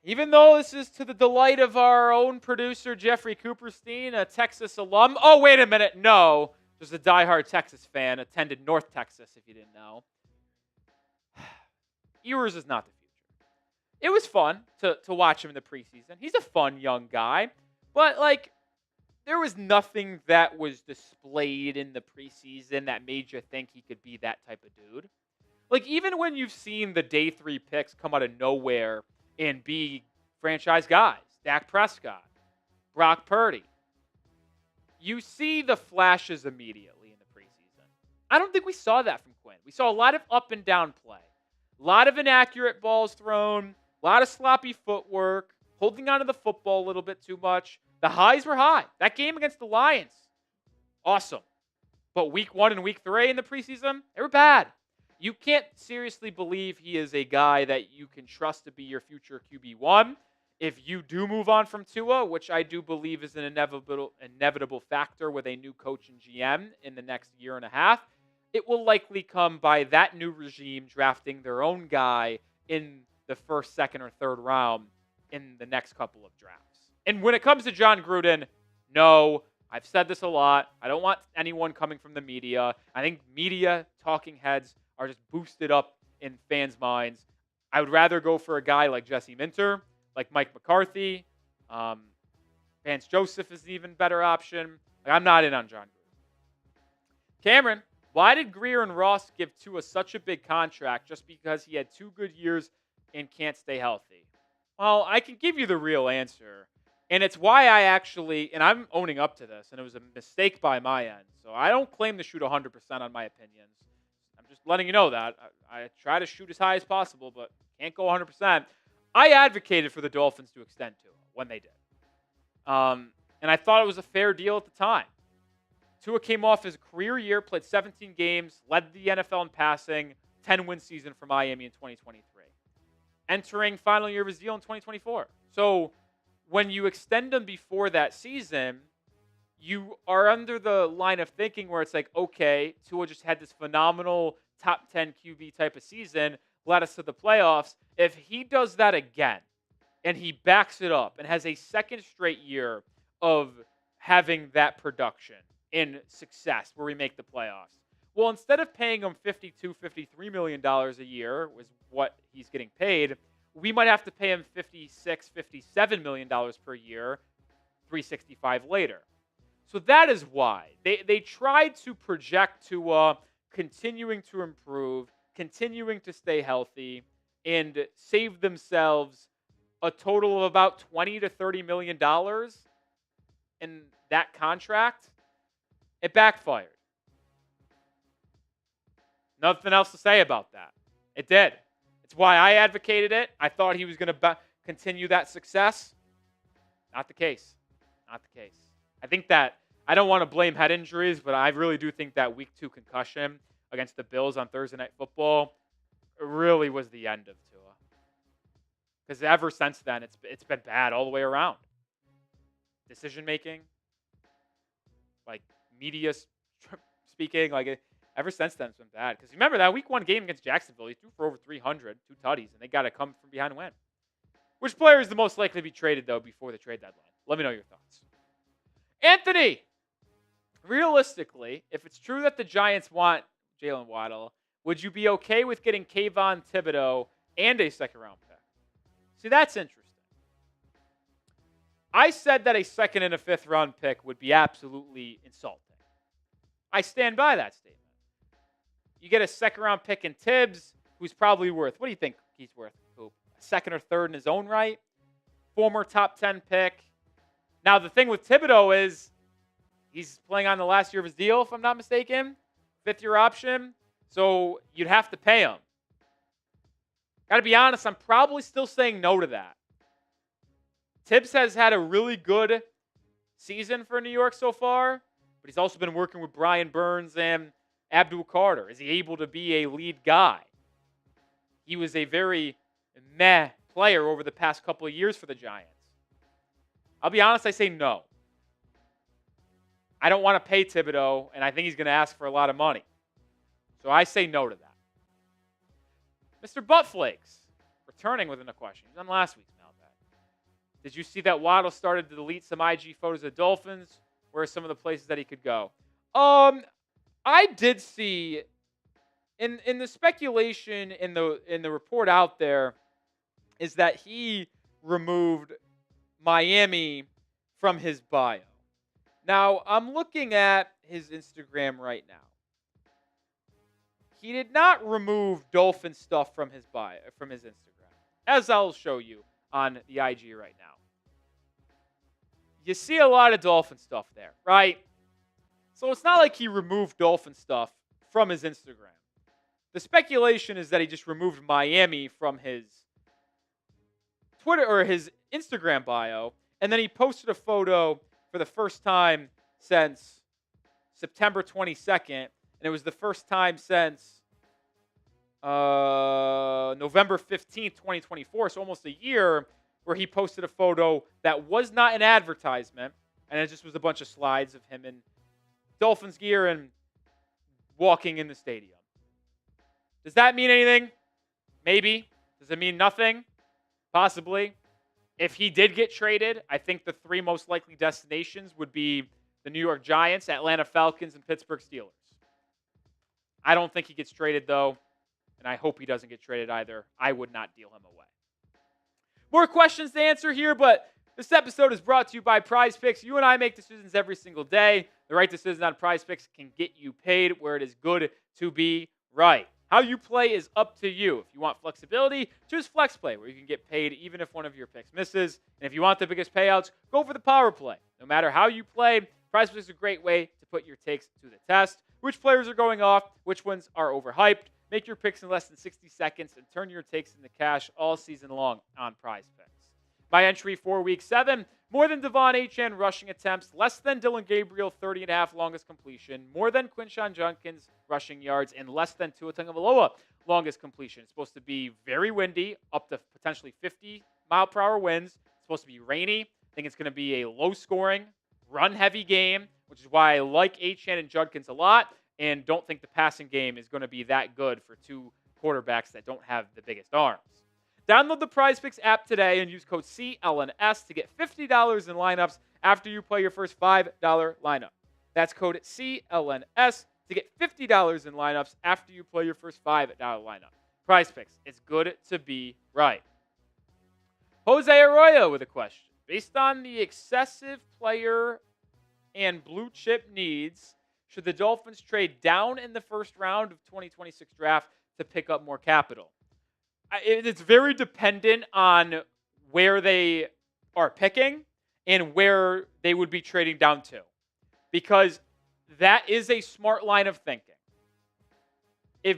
Even though this is to the delight of our own producer, Jeffrey Cooperstein, a Texas alum. Oh, wait a minute. No. Just a diehard Texas fan. Attended North Texas, if you didn't know. Ewers is not the future. It was fun to watch him in the preseason. He's a fun young guy. But, there was nothing that was displayed in the preseason that made you think he could be that type of dude. Even when you've seen the day 3 picks come out of nowhere and be franchise guys, Dak Prescott, Brock Purdy, you see the flashes immediately in the preseason. I don't think we saw that from Quinn. We saw a lot of up and down play, a lot of inaccurate balls thrown, a lot of sloppy footwork, holding onto the football a little bit too much. The highs were high. That game against the Lions, awesome. But Week 1 and Week 3 in the preseason, they were bad. You can't seriously believe he is a guy that you can trust to be your future QB1. If you do move on from Tua, which I do believe is an inevitable factor with a new coach and GM in the next year and a half, it will likely come by that new regime drafting their own guy in the 1st, 2nd, or 3rd round in the next couple of drafts. And when it comes to John Gruden, no, I've said this a lot. I don't want anyone coming from the media. I think media talking heads are just boosted up in fans' minds. I would rather go for a guy like Jesse Minter, like Mike McCarthy. Vance Joseph is an even better option. I'm not in on John Gruden. Cameron, why did Grier and Ross give Tua such a big contract just because he had 2 good years and can't stay healthy? Well, I can give you the real answer. And it's why and I'm owning up to this, and it was a mistake by my end. So I don't claim to shoot 100% on my opinions. I'm just letting you know that. I try to shoot as high as possible, but can't go 100%. I advocated for the Dolphins to extend Tua when they did. And I thought it was a fair deal at the time. Tua came off his career year, played 17 games, led the NFL in passing, 10-win season for Miami in 2023. Entering final year of his deal in 2024. So when you extend him before that season, you are under the line of thinking where it's like, okay, Tua just had this phenomenal top 10 QB type of season, led us to the playoffs. If he does that again and he backs it up and has a second straight year of having that production in success where we make the playoffs, well, instead of paying him $52, $53 million a year was what he's getting paid, we might have to pay him $56, $57 million per year, $365 later. So that is why. They tried to project to continuing to improve, continuing to stay healthy, and save themselves a total of about $20 to $30 million in that contract. It backfired. Nothing else to say about that. It did. It's why I advocated it. I thought he was going to continue that success. Not the case. Not the case. I think that I don't want to blame head injuries, but I really do think that week 2 concussion against the Bills on Thursday Night Football really was the end of Tua. Because ever since then, it's been bad all the way around. Decision making, like media speaking, like ever since then it's been bad. Because remember that week 1 game against Jacksonville, he threw for over 300, 2 tutties, and they got to come from behind and win. Which player is the most likely to be traded though before the trade deadline? Let me know your thoughts. Anthony, realistically, if it's true that the Giants want Jaylen Waddle, would you be okay with getting Kayvon Thibodeau and a second-round pick? See, that's interesting. I said that a second and a fifth-round pick would be absolutely insulting. I stand by that statement. You get a second-round pick in Tibbs, who's probably worth, what do you think he's worth, Coop? A second or third in his own right? Former top 10 pick. Now, the thing with Thibodeau is he's playing on the last year of his deal, if I'm not mistaken. 5th-year option. So you'd have to pay him. Got to be honest, I'm probably still saying no to that. Tibbs has had a really good season for New York so far, but he's also been working with Brian Burns and Abdul Carter. Is he able to be a lead guy? He was a very meh player over the past couple of years for the Giants. I'll be honest, I say no. I don't want to pay Thibodeau, and I think he's going to ask for a lot of money. So I say no to that. Mr. Buttflakes, returning with a question. He was on last week's mailbag. Did you see that Waddle started to delete some IG photos of the Dolphins? Where are some of the places that he could go? I did see in the speculation in the report out there is that he removed Miami from his bio. Now, I'm looking at his Instagram right now. He did not remove Dolphin stuff from his bio, from his Instagram, as I'll show you on the IG right now. You see a lot of Dolphin stuff there, right? So it's not like he removed Dolphin stuff from his Instagram. The speculation is that he just removed Miami from his Twitter or his Instagram bio, and then he posted a photo for the first time since September 22nd, and it was the first time since November 15th, 2024, so almost a year, where he posted a photo that was not an advertisement, and it just was a bunch of slides of him in Dolphins gear and walking in the stadium. Does that mean anything? Maybe. Does it mean nothing? Possibly. If he did get traded, I think the 3 most likely destinations would be the New York Giants, Atlanta Falcons, and Pittsburgh Steelers. I don't think he gets traded, though, and I hope he doesn't get traded either. I would not deal him away. More questions to answer here, but this episode is brought to you by Prize Picks. You and I make decisions every single day. The right decision on Prize Picks can get you paid where it is good to be right. How you play is up to you. If you want flexibility, choose flex play, where you can get paid even if one of your picks misses. And if you want the biggest payouts, go for the power play. No matter how you play, PrizePicks is a great way to put your takes to the test. Which players are going off, which ones are overhyped. Make your picks in less than 60 seconds and turn your takes into cash all season long on PrizePicks. My entry for Week 7, more than De'Von Achane rushing attempts, less than Dylan Gabriel 30.5 longest completion, more than Quinshon Judkins rushing yards, and less than Tua Tagovailoa longest completion. It's supposed to be very windy, up to potentially 50-mile-per-hour winds. It's supposed to be rainy. I think it's going to be a low-scoring, run-heavy game, which is why I like Achane and Judkins a lot, and don't think the passing game is going to be that good for two quarterbacks that don't have the biggest arms. Download the PrizePicks app today and use code CLNS to get $50 in lineups after you play your first $5 lineup. That's code CLNS to get $50 in lineups after you play your first $5 lineup. PrizePicks, it's good to be right. Jose Arroyo with a question. Based on the excessive player and blue chip needs, should the Dolphins trade down in the first round of 2026 draft to pick up more capital? It's very dependent on where they are picking and where they would be trading down to, because that is a smart line of thinking.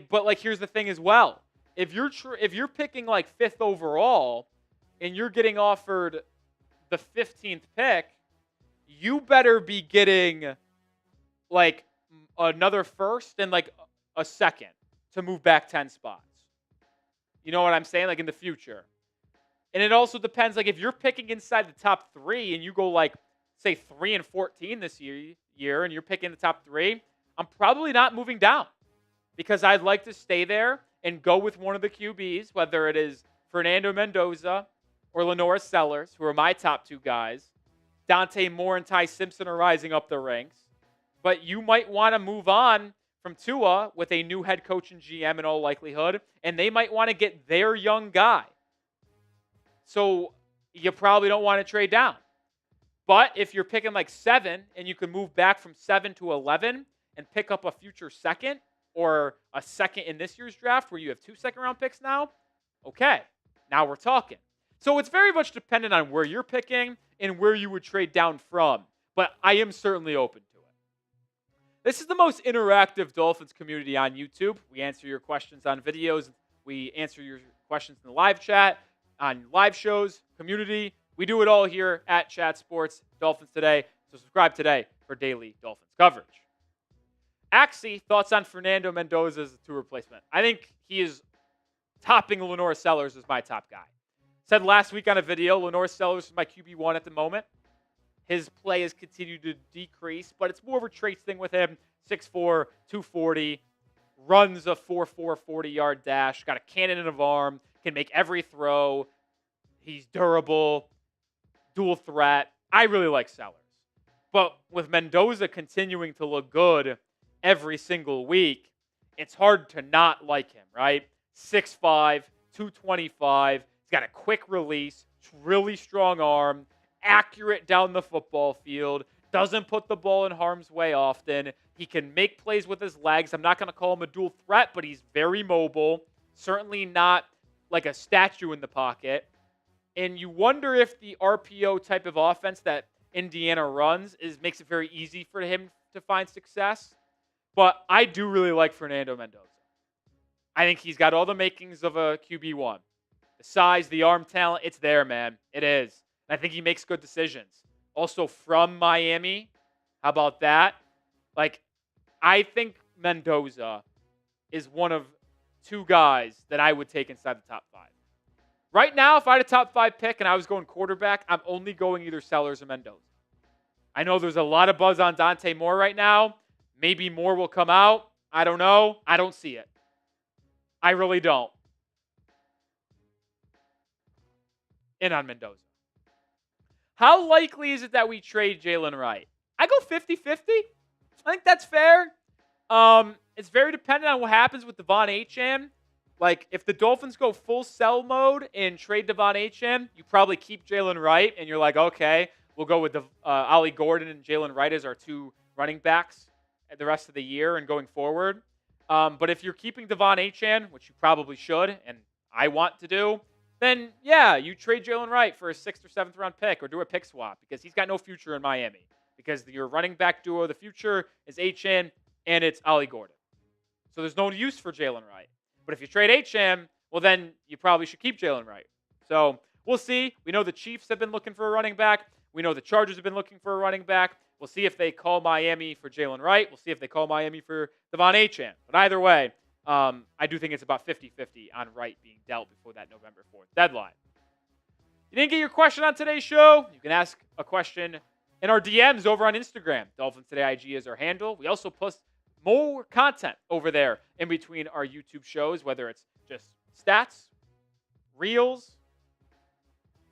But here's the thing as well: if you're picking like 5th overall and you're getting offered the 15th pick, you better be getting like another first and like a second to move back 10 spots. You know what I'm saying? Like in the future. And it also depends, like if you're picking inside the top 3 and you go like, say 3 and 14 this year and you're picking the top 3, I'm probably not moving down, because I'd like to stay there and go with one of the QBs, whether it is Fernando Mendoza or Lenore Sellers, who are my top 2 guys. Dante Moore and Ty Simpson are rising up the ranks. But you might want to move on from Tua with a new head coach and GM in all likelihood, and they might want to get their young guy. So you probably don't want to trade down. But if you're picking like 7 and you can move back from 7 to 11 and pick up a future second or a second in this year's draft where you have 2 second-round picks now, okay, now we're talking. So it's very much dependent on where you're picking and where you would trade down from. But I am certainly open to it. This is the most interactive Dolphins community on YouTube. We answer your questions on videos. We answer your questions in the live chat, on live shows, community. We do it all here at Chat Sports, Dolphins Today. So subscribe today for daily Dolphins coverage. Axie, thoughts on Fernando Mendoza as a Tua replacement? I think he is topping Lenore Sellers as my top guy. Said last week on a video, Lenore Sellers is my QB1 at the moment. His play has continued to decrease, but it's more of a traits thing with him. 6'4", 240, runs a 4.4 40-yard dash, got a cannon of arm, can make every throw. He's durable, dual threat. I really like Sellers. But with Mendoza continuing to look good every single week, it's hard to not like him, right? 6'5", 225. He's got a quick release, really strong arm, accurate down the football field, doesn't put the ball in harm's way often. He can make plays with his legs. I'm not going to call him a dual threat, but he's very mobile. Certainly not like a statue in the pocket. And you wonder if the RPO type of offense that Indiana runs makes it very easy for him to find success. But I do really like Fernando Mendoza. I think he's got all the makings of a QB1. The size, the arm talent, it's there, man. It is. And I think he makes good decisions. Also from Miami. How about that? Like, I think Mendoza is one of 2 guys that I would take inside the top 5. Right now, if I had a top 5 pick and I was going quarterback, I'm only going either Sellers or Mendoza. I know there's a lot of buzz on Dante Moore right now. Maybe more will come out. I don't know. I don't see it. I really don't. In on Mendoza. How likely is it that we trade Jaelan Wright? I go 50-50. I think that's fair. It's very dependent on what happens with De'Von Achane. Like, if the Dolphins go full sell mode and trade De'Von Achane, you probably keep Jaelan Wright, and you're like, okay, we'll go with Ollie Gordon and Jaelan Wright as our 2 running backs the rest of the year and going forward. But if you're keeping De'Von Achane, which you probably should, and I want to do, then yeah, you trade Jaylen Wright for a 6th or 7th round pick or do a pick swap because he's got no future in Miami. Because your running back duo of the future is Achane and it's Ollie Gordon. So there's no use for Jaylen Wright. But if you trade Achane, well, then you probably should keep Jaylen Wright. So we'll see. We know the Chiefs have been looking for a running back. We know the Chargers have been looking for a running back. We'll see if they call Miami for Jaylen Wright. We'll see if they call Miami for De'Von Achane. But either way, I do think it's about 50-50 on Wright being dealt before that November 4th deadline. You didn't get your question on today's show? You can ask a question in our DMs over on Instagram. Dolphins Today IG is our handle. We also post more content over there in between our YouTube shows, whether it's just stats, reels,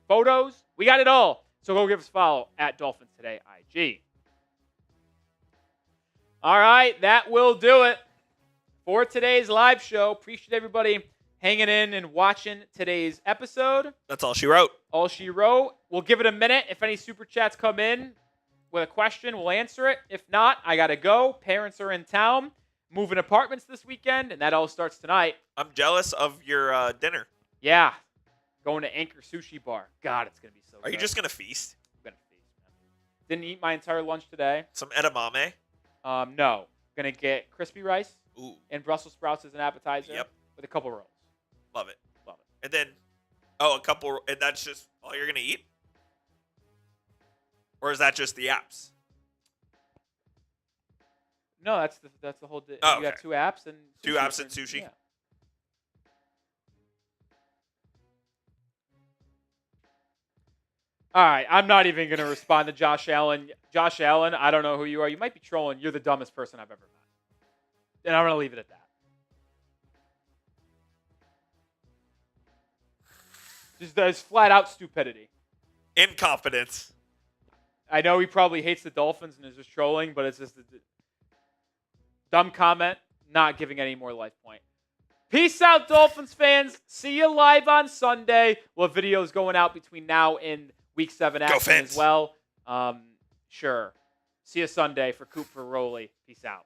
photos. We got it all. So go give us a follow at Dolphins Today IG. All right, that will do it for today's live show. Appreciate everybody hanging in and watching today's episode. That's all she wrote. All she wrote. We'll give it a minute. If any super chats come in with a question, we'll answer it. If not, I got to go. Parents are in town, moving apartments this weekend, and that all starts tonight. I'm jealous of your dinner. Yeah. Going to Anchor Sushi Bar. God, it's going to be so good. Are you just going to feast? I'm going to feast, man. Didn't eat my entire lunch today. Some edamame? No. Going to get crispy rice Ooh. and Brussels sprouts as an appetizer. Yep. With a couple rolls. Love it. Love it. And then, a couple, and that's just all you're going to eat? Or is that just the apps? No, that's the whole. You okay. got 2 apps and sushi. 2 apps and sushi. Yeah. All right, I'm not even going to respond to Josh Allen. Josh Allen, I don't know who you are. You might be trolling. You're the dumbest person I've ever met. And I'm going to leave it at that. Just flat out stupidity. Incompetence. I know he probably hates the Dolphins and is just trolling, but it's just a dumb comment, not giving any more life point. Peace out, Dolphins fans. See you live on Sunday. We'll have videos going out between now and Week 7 action as well. Sure. See you Sunday for Coop for Roley. Peace out.